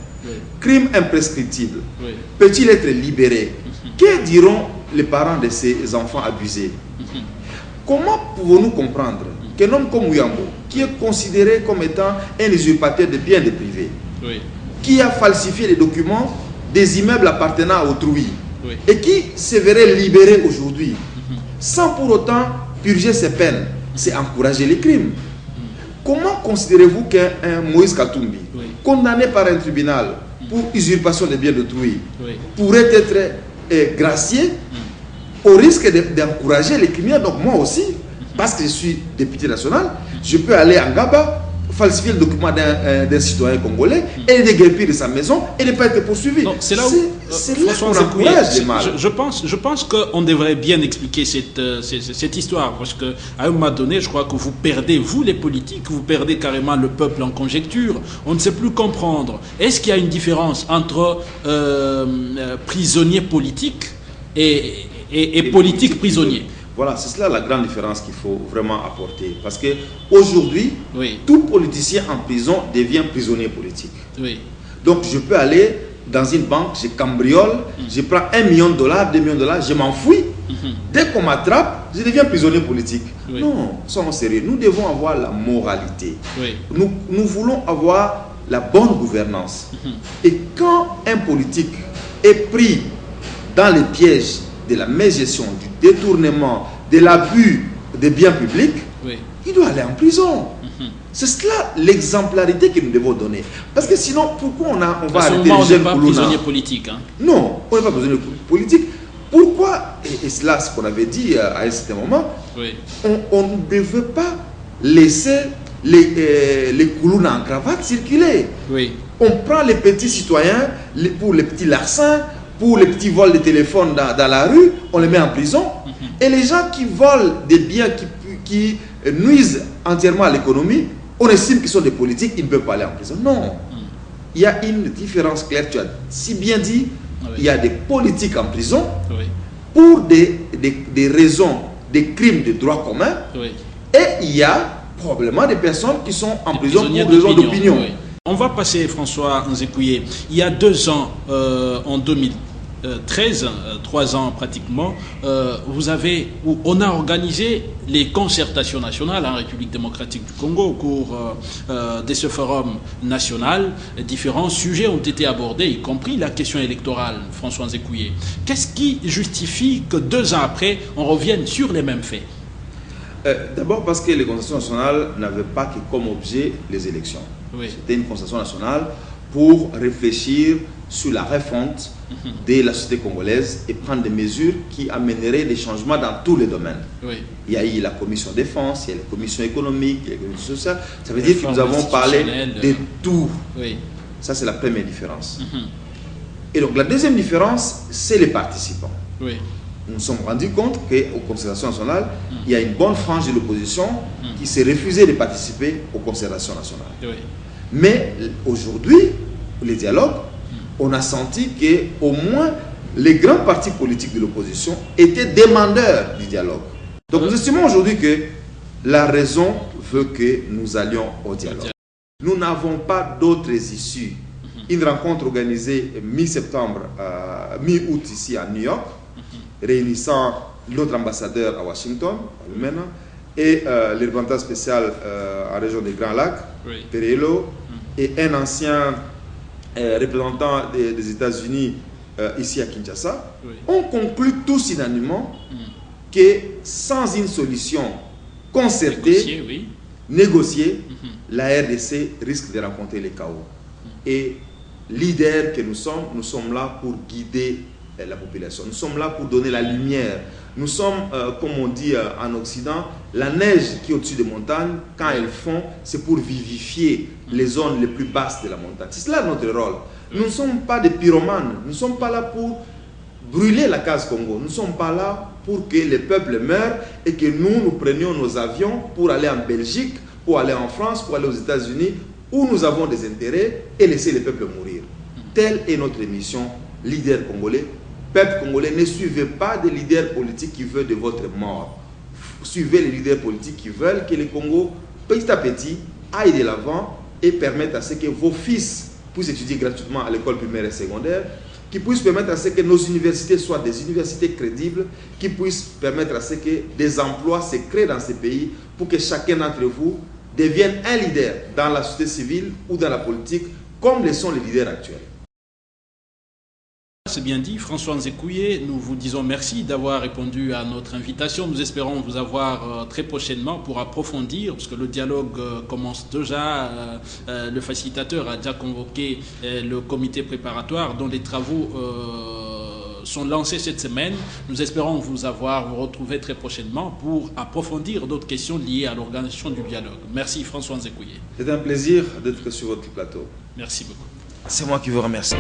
crime imprescriptible, peut-il être libéré? Que diront les parents de ces enfants abusés? Comment pouvons-nous comprendre qu'un homme comme Mouyambo, qui est considéré comme étant un usurpateur de biens de privés, qui a falsifié les documents des immeubles appartenant à autrui, et qui se verrait libéré aujourd'hui, sans pour autant purger ses peines, c'est encourager les crimes. Comment considérez-vous qu'un Moïse Katumbi, condamné par un tribunal pour usurpation des biens d'autrui, pourrait être gracié au risque d'encourager les criminels? Donc moi aussi, parce que je suis député national, je peux aller en Gaba, falsifier le document d'un citoyen congolais et le déguerpir de sa maison et ne pas être poursuivi. C'est là où qu'on encourage les mal. Je pense qu'on devrait bien expliquer cette histoire, parce qu'à un moment donné, je crois que vous perdez, vous les politiques, vous perdez carrément le peuple en conjecture. On ne sait plus comprendre. Est-ce qu'il y a une différence entre prisonniers politiques et politiques prisonniers? Voilà, c'est cela la grande différence qu'il faut vraiment apporter. Parce qu'aujourd'hui, tout politicien en prison devient prisonnier politique. Oui. Donc je peux aller dans une banque, je cambriole, je prends $1 million, $2 millions, je m'enfuis. Dès qu'on m'attrape, je deviens prisonnier politique. Oui. Non, soyons sérieux. Nous devons avoir la moralité. Oui. Nous voulons avoir la bonne gouvernance. Et quand un politique est pris dans les pièges de la mégestion, du détournement, de l'abus des biens publics, il doit aller en prison. C'est cela l'exemplarité que nous devons donner. Parce que sinon, pourquoi on va arrêter les jeunes pas prisonnier politique, hein? Non, on n'est pas prisonnier politique. Pourquoi, et cela ce qu'on avait dit à un certain moment, on ne veut pas laisser les Koulouna en cravate circuler. On prend les petits citoyens pour les petits larcins, pour les petits vols de téléphone dans la rue, on les met en prison. Et les gens qui volent des biens qui nuisent entièrement à l'économie, on estime qu'ils sont des politiques, ils ne peuvent pas aller en prison. Non. Il y a une différence claire, tu as si bien dit, il y a des politiques en prison pour des raisons, des crimes de droit commun, et il y a probablement des personnes qui sont en prison pour des raisons d'opinion. On va passer, François Nzekouye. Il y a 2 ans, en 2013, 3 ans pratiquement, on a organisé les concertations nationales en République démocratique du Congo au cours de ce forum national. Différents sujets ont été abordés, y compris la question électorale, François Nzekouye. Qu'est-ce qui justifie que 2 ans après, on revienne sur les mêmes faits? D'abord parce que les concertations nationales n'avaient pas que comme objet les élections. C'était une concertation nationale pour réfléchir sur la refonte de la société congolaise et prendre des mesures qui amèneraient des changements dans tous les domaines. Il y a eu la commission défense, il y a la commission économique, il y a la commission sociale. Ça veut dire que nous avons parlé de tout. Ça, c'est la première différence. Et donc, la deuxième différence, c'est les participants. Nous nous sommes rendus compte qu'aux concertations nationales, il y a une bonne frange de l'opposition qui s'est refusée de participer aux concertations nationales. Mais aujourd'hui, les dialogues, on a senti qu'au moins les grands partis politiques de l'opposition étaient demandeurs du dialogue. Donc nous estimons aujourd'hui que la raison veut que nous allions au dialogue. Nous n'avons pas d'autres issues. Une rencontre organisée mi-septembre, mi-août ici à New York, réunissant notre ambassadeur à Washington, et le représentant spécial en région des Grands Lacs, Perello, et un ancien représentant des États-Unis ici à Kinshasa, on conclut tous unanimement que sans une solution concertée, négociée, la RDC risque de rencontrer les chaos. Et leaders que nous sommes là pour guider la population. Nous sommes là pour donner la lumière. Nous sommes, comme on dit en Occident, la neige qui est au-dessus des montagnes, quand elles fond, c'est pour vivifier les zones les plus basses de la montagne. C'est cela notre rôle. Nous ne sommes pas des pyromanes. Nous ne sommes pas là pour brûler la case Congo. Nous ne sommes pas là pour que les peuples meurent et que nous prenions nos avions pour aller en Belgique, pour aller en France, pour aller aux États-Unis, où nous avons des intérêts, et laisser les peuples mourir. Telle est notre mission, leader congolais. Peuple congolais, ne suivez pas des leaders politiques qui veulent de votre mort. Suivez les leaders politiques qui veulent que le Congo, petit à petit, aille de l'avant et permettent à ce que vos fils puissent étudier gratuitement à l'école primaire et secondaire, qui puissent permettre à ce que nos universités soient des universités crédibles, qui puissent permettre à ce que des emplois se créent dans ces pays pour que chacun d'entre vous devienne un leader dans la société civile ou dans la politique, comme le sont les leaders actuels. C'est bien dit, François Nzekouye, nous vous disons merci d'avoir répondu à notre invitation. Nous espérons vous avoir très prochainement pour approfondir, parce que le dialogue commence déjà. Le facilitateur a déjà convoqué le comité préparatoire dont les travaux sont lancés cette semaine. Nous espérons vous retrouver très prochainement pour approfondir d'autres questions liées à l'organisation du dialogue. Merci François Nzekouye. C'est un plaisir d'être sur votre plateau. Merci beaucoup. C'est moi qui vous remercie.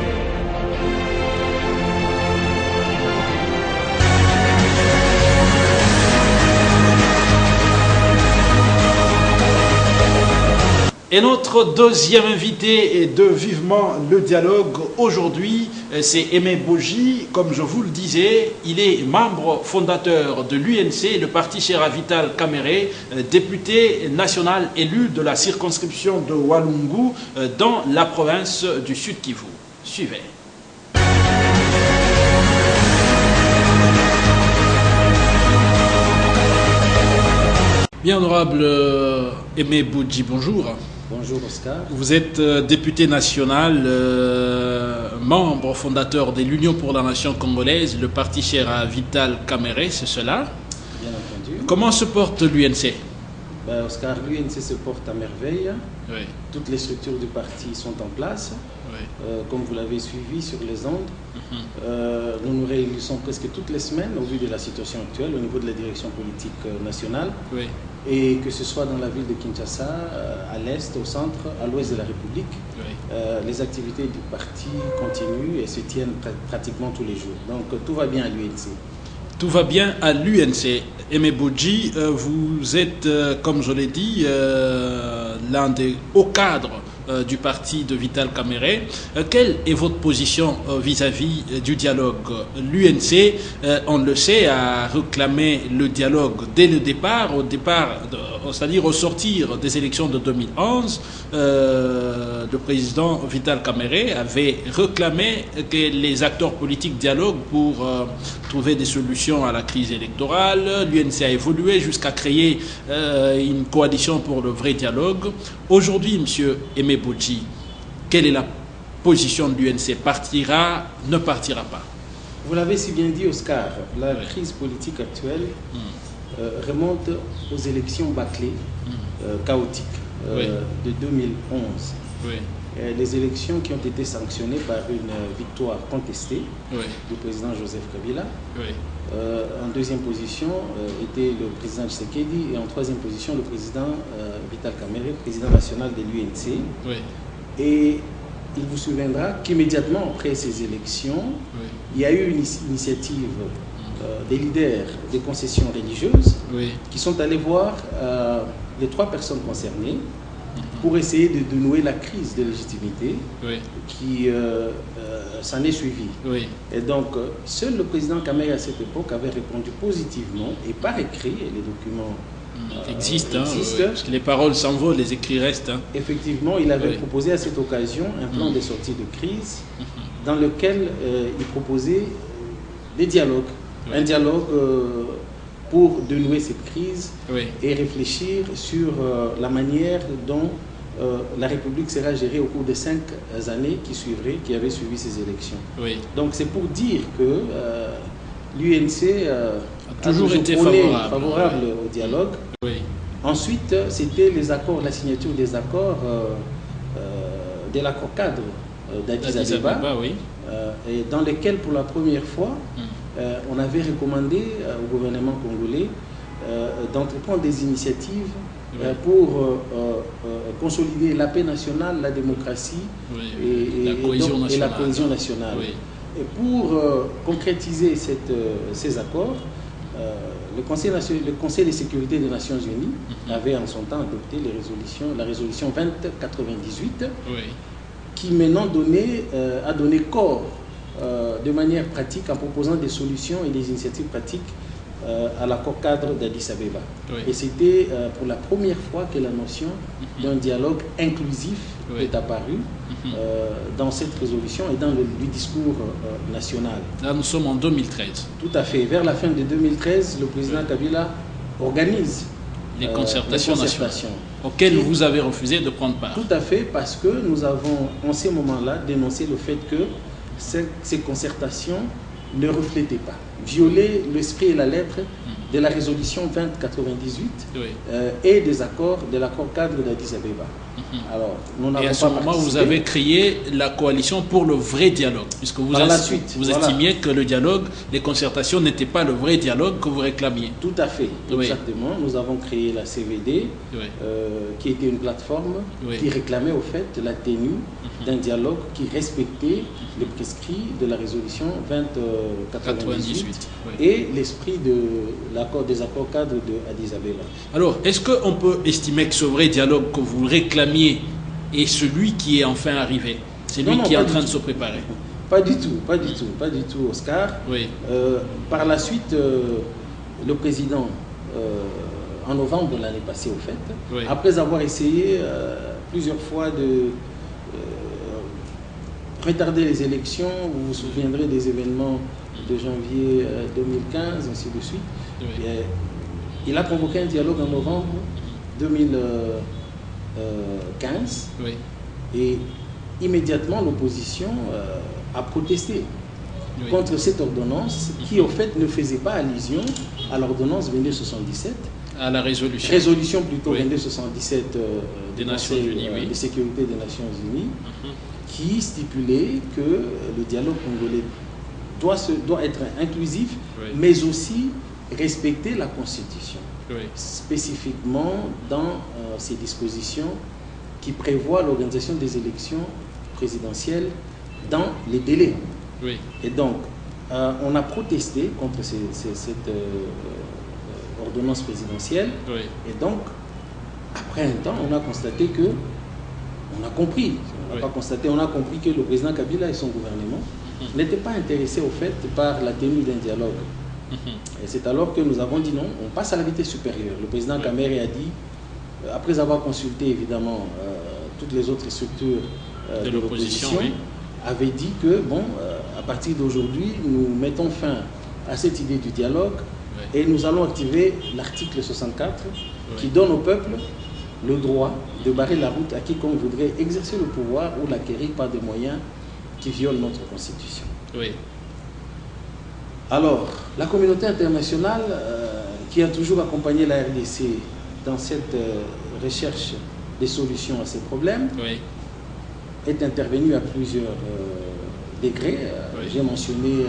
Et notre deuxième invité de Vivement le dialogue aujourd'hui, c'est Aimé Boji. Comme je vous le disais, il est membre fondateur de l'UNC, le parti Chéra Vital Kamere, député national élu de la circonscription de Walungu dans la province du Sud Kivu. Suivez. Bien honorable Aimé Boji, bonjour. Bonjour Oscar. Vous êtes député national, membre fondateur de l'Union pour la Nation congolaise, le parti Chéra Vital Kamere, c'est cela? Bien entendu. Comment se porte l'UNC? Oscar, l'UNC se porte à merveille. Oui. Toutes les structures du parti sont en place. Oui. Comme vous l'avez suivi sur les ondes, nous nous réunissons presque toutes les semaines au vu de la situation actuelle au niveau de la direction politique nationale. Oui. Et que ce soit dans la ville de Kinshasa, à l'est, au centre, à l'ouest de la République, oui. Les activités du parti continuent et se tiennent pratiquement tous les jours. Donc tout va bien à l'UNC. Tout va bien à l'UNC. Aimé Boji, vous êtes, comme je l'ai dit, l'un des hauts cadres du parti de Vital Kamere. Quelle est votre position vis-à-vis du dialogue? L'UNC, on le sait, a réclamé le dialogue dès le départ, c'est-à-dire au sortir des élections de 2011. Le président Vital Kamere avait réclamé que les acteurs politiques dialoguent pour trouver des solutions à la crise électorale. L'UNC a évolué jusqu'à créer une coalition pour le vrai dialogue. Aujourd'hui, M. Aimé Boji, quelle est la position de l'UNC? Partira, ne partira pas? Vous l'avez si bien dit, Oscar, la crise politique actuelle remonte aux élections bâclées, chaotiques de 2011. Oui. Les élections qui ont été sanctionnées par une victoire contestée du président Joseph Kabila. Oui. En deuxième position était le président Tshisekedi et en troisième position le président Vital Kamere, président national de l'UNC. Oui. Et il vous souviendra qu'immédiatement après ces élections, il y a eu une initiative des leaders des concessions religieuses qui sont allés voir les trois personnes concernées pour essayer de dénouer la crise de légitimité qui s'en est suivie. Et donc, seul le président Kamere à cette époque avait répondu positivement et par écrit, et les documents existent, parce que les paroles s'envolent, les écrits restent. Effectivement, il avait proposé à cette occasion un plan de sortie de crise dans lequel il proposait des dialogues. Un dialogue pour dénouer cette crise et réfléchir sur la manière dont la République sera gérée au cours des 5 années qui avaient suivi ces élections. Donc c'est pour dire que l'UNC a toujours été favorable au dialogue. Ensuite, c'était la signature des accords de l'accord cadre d'Addis Abeba, et dans lesquels pour la première fois on avait recommandé au gouvernement congolais d'entreprendre des initiatives pour consolider la paix nationale, la démocratie et la cohésion nationale. Et pour concrétiser ces accords, le Conseil de sécurité des Nations Unies avait en son temps adopté la résolution 2098 qui maintenant a donné corps de manière pratique en proposant des solutions et des initiatives pratiques à l'accord cadre d'Addis Abeba. Et c'était pour la première fois que la notion d'un dialogue inclusif est apparue dans cette résolution et dans le discours national. Là, nous sommes en 2013. Tout à fait. Vers la fin de 2013, le président Kabila organise les concertations nationales auxquelles vous avez refusé de prendre part. Tout à fait, parce que nous avons, en ces moments-là, dénoncé le fait que ces concertations ne reflétaient pas, violaient l'esprit et la lettre de la résolution 2098 et de l'accord cadre d'Addis Abeba. Alors, nous n'avons pas. Et à ce moment, vous avez créé la coalition pour le vrai dialogue, puisque vous, estimiez que le dialogue, les concertations n'étaient pas le vrai dialogue que vous réclamiez. Tout à fait, exactement. Nous avons créé la CVD, qui était une plateforme qui réclamait au fait la tenue d'un dialogue qui respectait les prescrits de la résolution 2098 et l'esprit des accords cadres de Addis Abeba. Alors, est-ce qu'on peut estimer que ce vrai dialogue que vous réclamiez est celui qui est enfin arrivé? C'est lui qui est en train de se préparer? Pas du tout, Oscar. Par la suite, le président, en novembre de l'année passée, au fait, après avoir essayé plusieurs fois de retarder les élections, vous vous souviendrez des événements de janvier 2015, ainsi de suite. Il a convoqué un dialogue en novembre 2015 et immédiatement l'opposition a protesté contre cette ordonnance qui au fait ne faisait pas allusion à l'ordonnance 2277, à la résolution. Résolution plutôt 2277 des Nations Unies, de sécurité des Nations Unies, qui stipulait que le dialogue congolais doit être inclusif, mais aussi respecter la Constitution, spécifiquement dans ces dispositions qui prévoient l'organisation des élections présidentielles dans les délais. Et donc, on a protesté contre cette ordonnance présidentielle, et donc, après un temps, on a constaté que, on a compris que le président Kabila et son gouvernement n'étaient pas intéressés au fait par la tenue d'un dialogue. Et c'est alors que nous avons dit non, on passe à la vitesse supérieure. Le président Kamere a dit, après avoir consulté évidemment toutes les autres structures de l'opposition, avait dit que bon, à partir d'aujourd'hui, nous mettons fin à cette idée du dialogue et nous allons activer l'article 64 qui donne au peuple le droit de barrer la route à quiconque voudrait exercer le pouvoir ou l'acquérir par des moyens qui violent notre Constitution. Alors, la communauté internationale qui a toujours accompagné la RDC dans cette recherche des solutions à ces problèmes est intervenue à plusieurs degrés. J'ai mentionné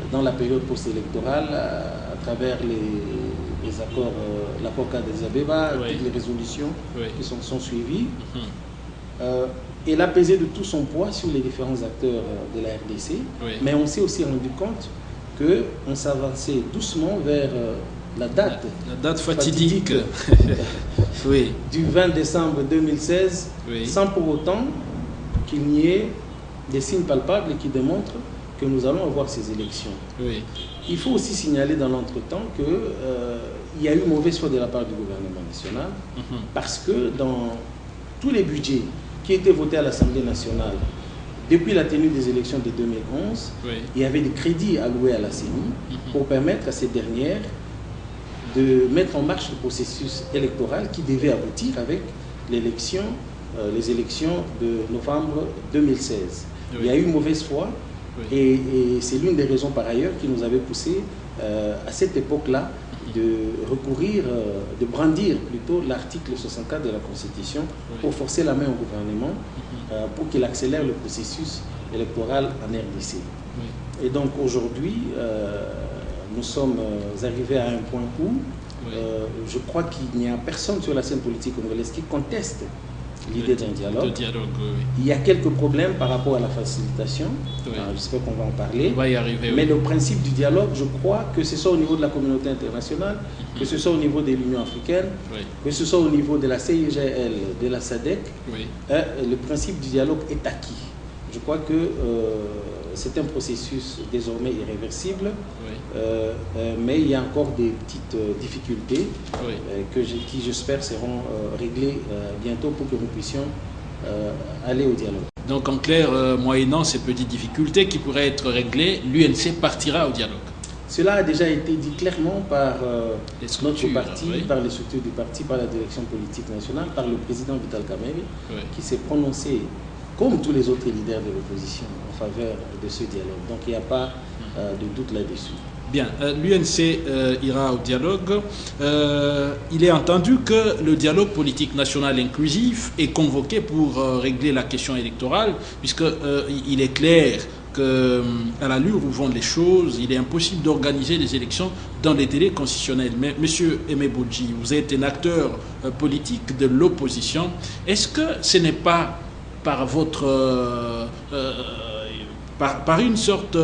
dans la période post-électorale à travers les accords, l'accord cadre d'Addis Abeba, toutes les résolutions qui sont suivies. Elle a pesé de tout son poids sur les différents acteurs de la RDC, mais on s'est aussi rendu compte qu'on s'avançait doucement vers la date fatidique du 20 décembre 2016, sans pour autant qu'il n'y ait des signes palpables qui démontrent que nous allons avoir ces élections. Il faut aussi signaler dans l'entretemps qu'il y a eu mauvaise foi de la part du gouvernement national, parce que dans tous les budgets qui étaient votés à l'Assemblée nationale depuis la tenue des élections de 2011, il y avait des crédits alloués à la CENI pour permettre à cette dernière de mettre en marche le processus électoral qui devait aboutir avec les élections de novembre 2016. Il y a eu mauvaise foi et c'est l'une des raisons par ailleurs qui nous avait poussé à cette époque-là de recourir, de brandir plutôt l'article 64 de la Constitution pour forcer la main au gouvernement pour qu'il accélère le processus électoral en RDC. Et donc aujourd'hui, nous sommes arrivés à un point où je crois qu'il n'y a personne sur la scène politique congolaise qui conteste l'idée d'un dialogue. Il y a quelques problèmes par rapport à la facilitation. J'espère qu'on va en parler. On va y arriver, mais le principe du dialogue, je crois que ce soit au niveau de la communauté internationale, que ce soit au niveau de l'Union africaine, que ce soit au niveau de la CIGL, de la SADC, le principe du dialogue est acquis. Je crois que c'est un processus désormais irréversible, mais il y a encore des petites difficultés qui, j'espère, seront réglées bientôt pour que nous puissions aller au dialogue. Donc en clair, moyennant ces petites difficultés qui pourraient être réglées, l'UNC partira au dialogue. Cela a déjà été dit clairement par notre parti, par les structures du parti, par la direction politique nationale, par le président Vital Kamerhe, qui s'est prononcé comme tous les autres leaders de l'opposition, en faveur de ce dialogue. Donc il n'y a pas de doute là-dessus. Bien, l'UNC ira au dialogue. Il est entendu que le dialogue politique national inclusif est convoqué pour régler la question électorale, puisqu'il est clair qu'à l'allure où vont les choses, il est impossible d'organiser les élections dans les délais constitutionnels. Mais Monsieur Aimé Bodji, vous êtes un acteur politique de l'opposition. Est-ce que ce n'est pas par votre... par une sorte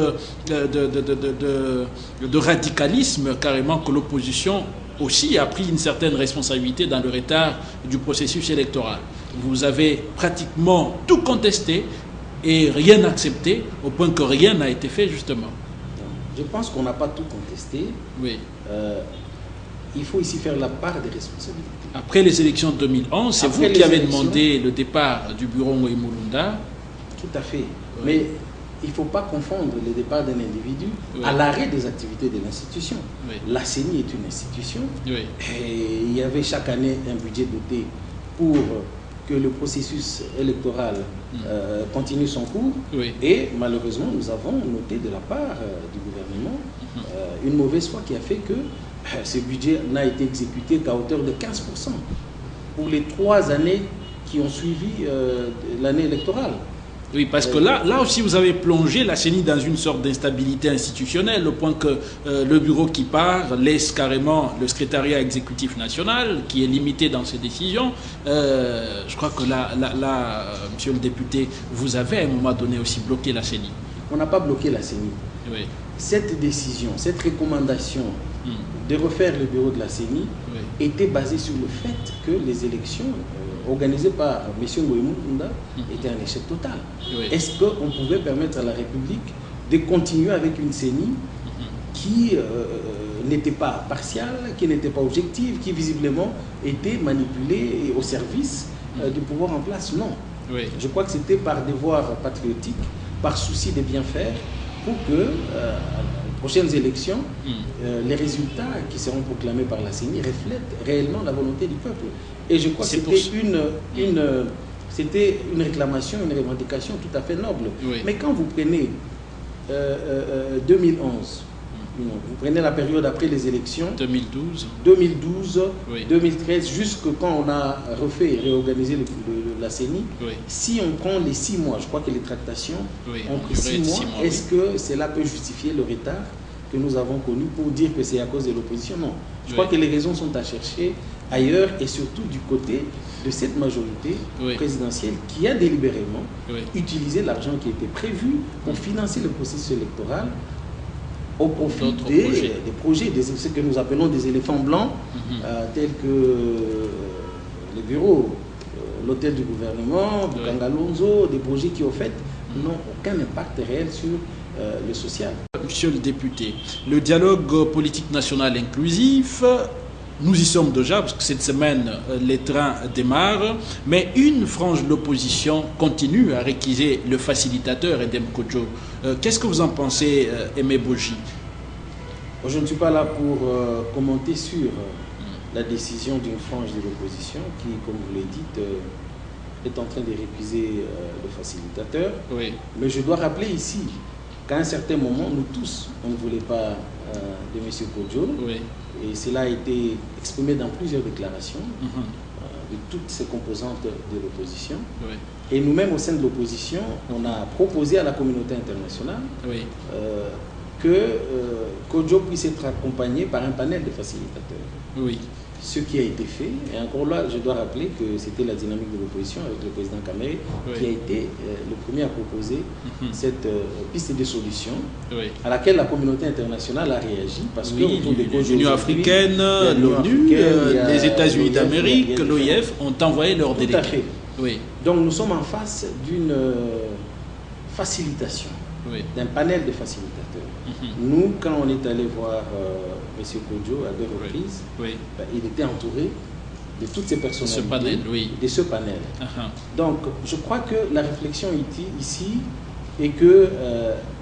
de radicalisme carrément que l'opposition aussi a pris une certaine responsabilité dans le retard du processus électoral? Vous avez pratiquement tout contesté et rien accepté, au point que rien n'a été fait justement. Je pense qu'on n'a pas tout contesté. Oui. Il faut ici faire la part des responsabilités. Après les élections de 2011, c'est vous qui avez demandé le départ du bureau Moïmoulunda. Tout à fait. Oui. Mais il ne faut pas confondre le départ d'un individu à l'arrêt des activités de l'institution. Oui. La CENI est une institution. Oui. Et il y avait chaque année un budget doté pour que le processus électoral continue son cours. Oui. Et malheureusement, nous avons noté de la part du gouvernement une mauvaise foi qui a fait que ce budget n'a été exécuté qu'à hauteur de 15% pour les 3 années qui ont suivi l'année électorale. Oui, parce que là aussi, vous avez plongé la CENI dans une sorte d'instabilité institutionnelle, au point que le bureau qui part laisse carrément le secrétariat exécutif national, qui est limité dans ses décisions. Je crois que là, monsieur le député, vous avez à un moment donné aussi bloqué la CENI. On n'a pas bloqué la CENI. Oui. Cette décision, cette recommandation de refaire le bureau de la CENI était basée sur le fait que les élections organisées par M. Moïmoulunda étaient un échec total. Oui. Est-ce qu'on pouvait permettre à la République de continuer avec une CENI qui n'était pas partiale, qui n'était pas objective, qui visiblement était manipulée et au service du pouvoir en place? Non. Oui. Je crois que c'était par devoir patriotique, par souci de bien faire, pour que aux prochaines élections, les résultats qui seront proclamés par la CENI reflètent réellement la volonté du peuple. Et je crois que c'était une réclamation, une revendication tout à fait noble. Oui. Mais quand vous prenez 2011, vous prenez la période après les élections, 2012, oui. 2013, jusque quand on a refait et réorganisé la CENI, oui. Si on prend les 6 mois, je crois que les tractations ont pris 6 mois, est-ce que cela peut justifier le retard que nous avons connu pour dire que c'est à cause de l'opposition? Non. Je crois que les raisons sont à chercher ailleurs et surtout du côté de cette majorité présidentielle qui a délibérément utilisé l'argent qui était prévu pour financer le processus électoral au profit des projets, ce que nous appelons des éléphants blancs, tels que les bureaux, l'hôtel du gouvernement, Bukangalonzo, des projets qui, au fait, n'ont aucun impact réel sur le social. Monsieur le député, le dialogue politique national inclusif, nous y sommes déjà, parce que cette semaine, les trains démarrent, mais une frange de l'opposition continue à réquiser le facilitateur Edem Kodjo. Qu'est-ce que vous en pensez, Aimé Bodji? Je ne suis pas là pour commenter sur la décision d'une frange de l'opposition qui, comme vous l'avez dit, est en train de récuser le facilitateur. Oui. Mais je dois rappeler ici qu'à un certain moment, nous tous, on ne voulait pas de M. Kodjo. Oui. Et cela a été exprimé dans plusieurs déclarations de toutes ces composantes de l'opposition. Oui. Et nous-mêmes, au sein de l'opposition, on a proposé à la communauté internationale que Kodjo puisse être accompagné par un panel de facilitateurs. Oui. Ce qui a été fait, et encore là, je dois rappeler que c'était la dynamique de l'opposition avec le président Kamere qui a été le premier à proposer cette piste de solution à laquelle la communauté internationale a réagi parce que l'Union africaine, l'ONU, les États-Unis d'Amérique, l'OIF ont envoyé leurs délégués. Tout à fait. Oui. Donc nous sommes en face d'une facilitation, d'un panel de facilitateurs. Nous, quand on est allé voir M. Kodjo à 2 reprises, il était entouré de toutes ces personnalités, de ce panel. Donc, je crois que la réflexion ici est que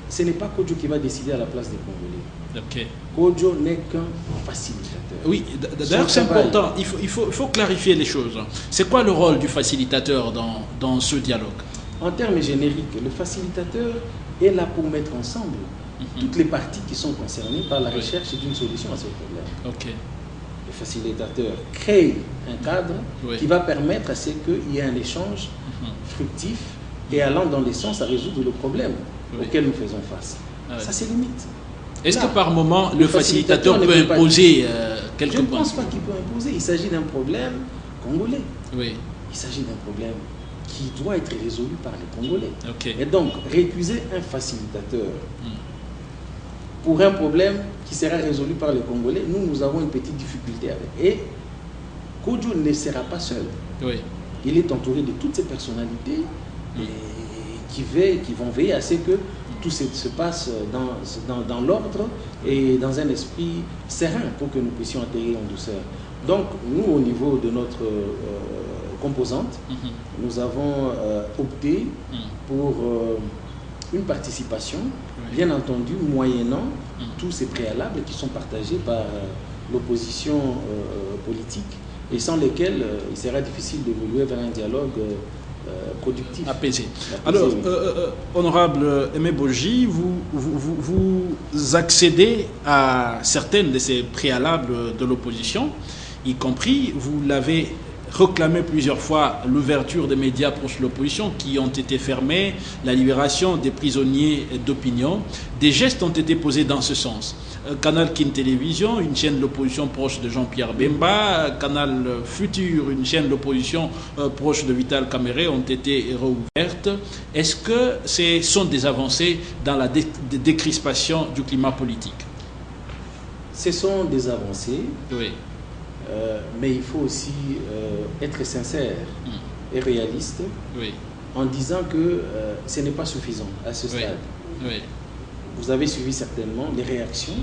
ce n'est pas Kodjo qui va décider à la place des Congolais. Kodjo n'est qu'un facilitateur. Oui, d'ailleurs c'est important, il faut clarifier les choses. C'est quoi le rôle du facilitateur dans ce dialogue? En termes génériques, le facilitateur est là pour mettre ensemble toutes les parties qui sont concernées par la recherche d'une solution à ce problème. Le facilitateur crée un cadre qui va permettre à ce qu'il y ait un échange fructif et allant dans les sens à résoudre le problème auquel nous faisons face. Ça, c'est limite. Est-ce que par moment, le facilitateur peut imposer quelque chose? Je ne pense pas qu'il peut imposer. Il s'agit d'un problème congolais. Il s'agit d'un problème qui doit être résolu par les Congolais. Et donc, récuser un facilitateur pour un problème qui sera résolu par les Congolais, nous avons une petite difficulté avec. Et Kodjo ne sera pas seul. Il est entouré de toutes ces personnalités qui vont veiller à ce que tout se passe dans l'ordre et dans un esprit serein pour que nous puissions atterrir en douceur. Donc, nous, au niveau de notre composante, nous avons opté pour une participation, bien entendu, moyennant tous ces préalables qui sont partagés par l'opposition politique et sans lesquels il sera difficile d'évoluer vers un dialogue productif. Apaisé. Alors, honorable Aimé Boji, vous accédez à certaines de ces préalables de l'opposition, y compris, vous l'avez réclamé plusieurs fois, l'ouverture des médias proches de l'opposition qui ont été fermés, la libération des prisonniers d'opinion. Des gestes ont été posés dans ce sens. Canal Kin Télévision, une chaîne de l'opposition proche de Jean-Pierre Bemba, Canal Futur, une chaîne de l'opposition proche de Vital Kamerhe, ont été réouvertes. Est-ce que ce sont des avancées dans la décrispation du climat politique? Ce sont des avancées. Mais il faut aussi être sincère et réaliste en disant que ce n'est pas suffisant à ce stade. Vous avez suivi certainement les réactions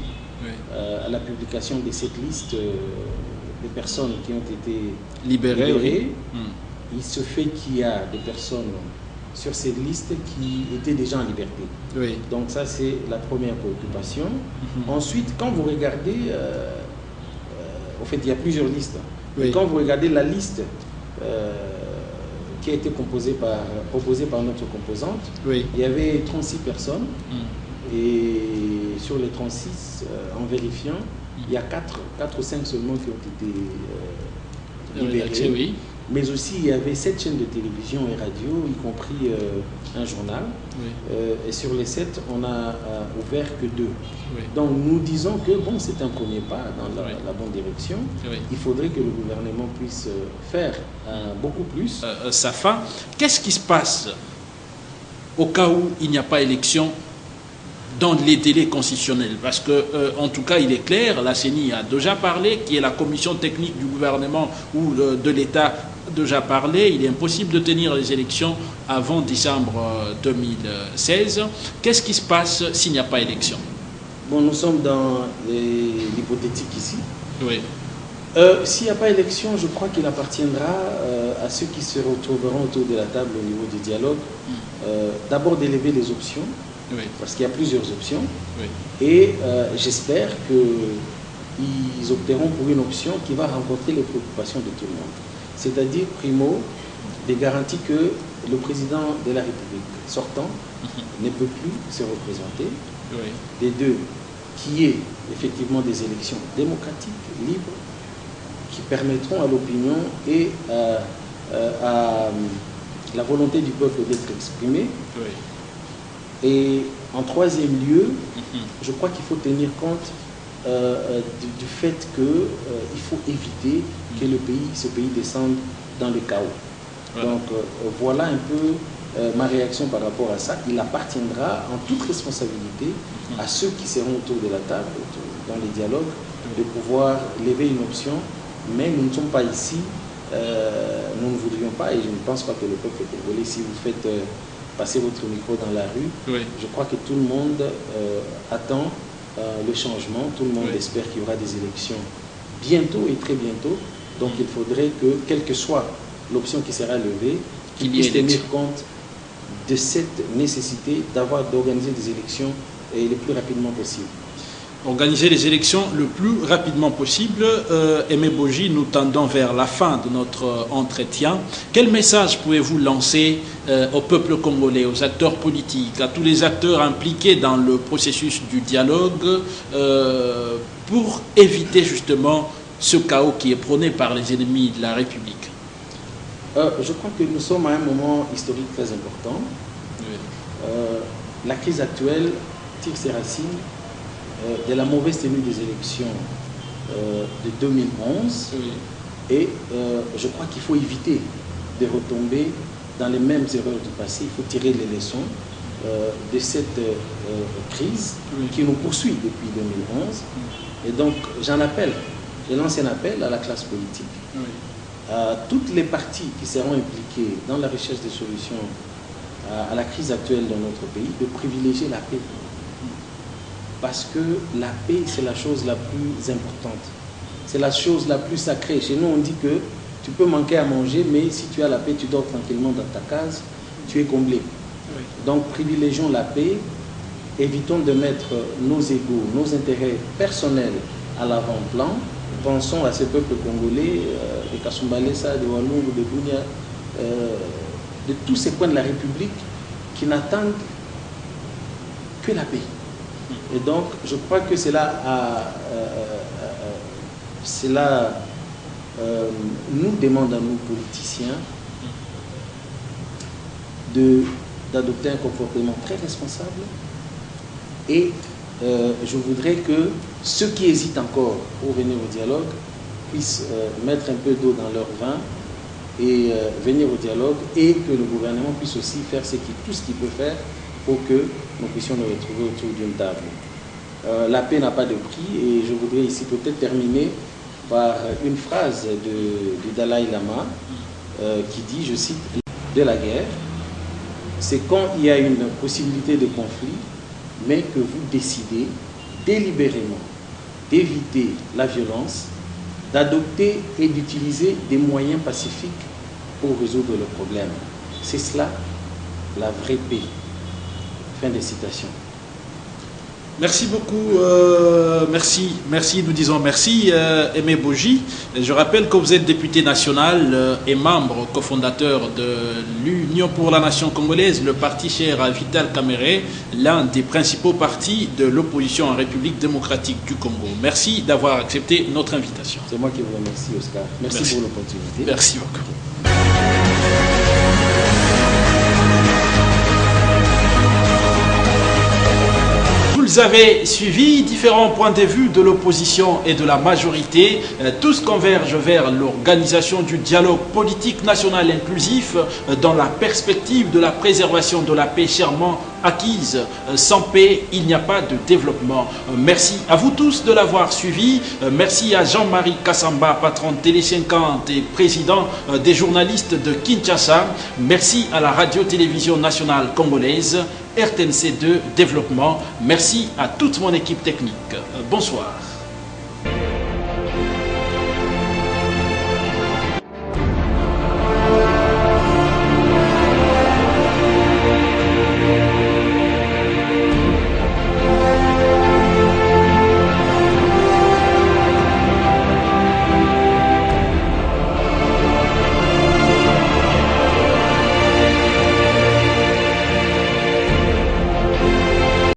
à la publication de cette liste des personnes qui ont été libérées. Il se fait qu'il y a des personnes sur cette liste qui étaient déjà en liberté. Donc ça, c'est la première préoccupation. Ensuite, quand vous regardez... en fait, il y a plusieurs listes. Mais quand vous regardez la liste qui a été proposée par notre composante, il y avait 36 personnes. Et sur les 36, en vérifiant, il y a 4 ou 5 seulement qui ont été libérés. Mais aussi, il y avait 7 chaînes de télévision et radio, y compris un journal. Et sur les 7, on a ouvert que 2. Donc nous disons que bon, c'est un premier pas dans la bonne direction. Il faudrait que le gouvernement puisse faire beaucoup plus. Safa, qu'est-ce qui se passe au cas où il n'y a pas élection dans les délais constitutionnels? Parce que, en tout cas, il est clair, la CENI a déjà parlé, qui est la commission technique du gouvernement ou de l'État a déjà parlé. Il est impossible de tenir les élections avant décembre 2016. Qu'est-ce qui se passe s'il n'y a pas élection? Bon, nous sommes dans l'hypothétique ici. S'il n'y a pas élection, je crois qu'il appartiendra à ceux qui se retrouveront autour de la table au niveau du dialogue, d'abord d'élever les options. Parce qu'il y a plusieurs options. Et j'espère qu'ils opteront pour une option qui va rencontrer les préoccupations de tout le monde. C'est-à-dire, primo, des garanties que le président de la République sortant ne peut plus se représenter. Des deux, qu'il y ait effectivement des élections démocratiques, libres, qui permettront à l'opinion et à la volonté du peuple d'être exprimée. Et en troisième lieu, je crois qu'il faut tenir compte du fait qu'il faut éviter que ce pays descende dans le chaos. Donc voilà un peu ma réaction par rapport à ça. Il appartiendra en toute responsabilité à ceux qui seront autour de la table, dans les dialogues, de pouvoir lever une option. Mais nous ne sommes pas ici, nous ne voudrions pas, et je ne pense pas que le peuple congolais, si vous faites... passer votre micro dans la rue. Je crois que tout le monde attend le changement, tout le monde espère qu'il y aura des élections bientôt et très bientôt. Donc il faudrait que, quelle que soit l'option qui sera levée, qu'il puisse tenir compte de cette nécessité d'organiser des élections le plus rapidement possible. Organiser les élections le plus rapidement possible. Aimé Boji, nous tendons vers la fin de notre entretien. Quel message pouvez-vous lancer au peuple congolais, aux acteurs politiques, à tous les acteurs impliqués dans le processus du dialogue pour éviter justement ce chaos qui est prôné par les ennemis de la République? Je crois que nous sommes à un moment historique très important. Oui. La crise actuelle tire ses racines de la mauvaise tenue des élections de 2011. Oui. Et je crois qu'il faut éviter de retomber dans les mêmes erreurs du passé. Il faut tirer les leçons de cette crise qui nous poursuit depuis 2011. Et donc je lance un appel à la classe politique, à toutes les parties qui seront impliquées dans la recherche des solutions à la crise actuelle dans notre pays, de privilégier la paix. Parce que la paix, c'est la chose la plus importante. C'est la chose la plus sacrée. Chez nous, on dit que tu peux manquer à manger, mais si tu as la paix, tu dors tranquillement dans ta case, tu es comblé. Oui. Donc, privilégions la paix, évitons de mettre nos égos, nos intérêts personnels à l'avant-plan. Pensons à ce peuple congolais, de Kasumbalesa, de Walungu, de Bunia, de tous ces coins de la République qui n'attendent que la paix. Et donc, je crois que cela nous demande à nous, politiciens, d'adopter un comportement très responsable. Et je voudrais que ceux qui hésitent encore pour venir au dialogue puissent mettre un peu d'eau dans leur vin et venir au dialogue, et que le gouvernement puisse aussi faire tout ce qu'il peut faire pour que nous puissions nous retrouver autour d'une table. La paix n'a pas de prix, et je voudrais ici peut-être terminer par une phrase du Dalai Lama qui dit, je cite, « De la guerre, c'est quand il y a une possibilité de conflit, mais que vous décidez délibérément d'éviter la violence, d'adopter et d'utiliser des moyens pacifiques pour résoudre le problème. C'est cela, la vraie paix. » Fin de citation. Merci beaucoup, merci, nous disons merci, Aimé Boji. Je rappelle que vous êtes député national et membre cofondateur de l'Union pour la Nation congolaise, le parti cher à Vital Kamerhe, l'un des principaux partis de l'opposition en République démocratique du Congo. Merci d'avoir accepté notre invitation. C'est moi qui vous remercie, Oscar. Merci pour l'opportunité. Merci beaucoup. Vous avez suivi différents points de vue de l'opposition et de la majorité. Tous convergent vers l'organisation du dialogue politique national inclusif dans la perspective de la préservation de la paix chèrement acquise. Sans paix, il n'y a pas de développement. Merci à vous tous de l'avoir suivi. Merci à Jean-Marie Kassamba, patron de Télé 50 et président des journalistes de Kinshasa. Merci à la radio-télévision nationale congolaise, RTNC2 Développement. Merci à toute mon équipe technique. Bonsoir.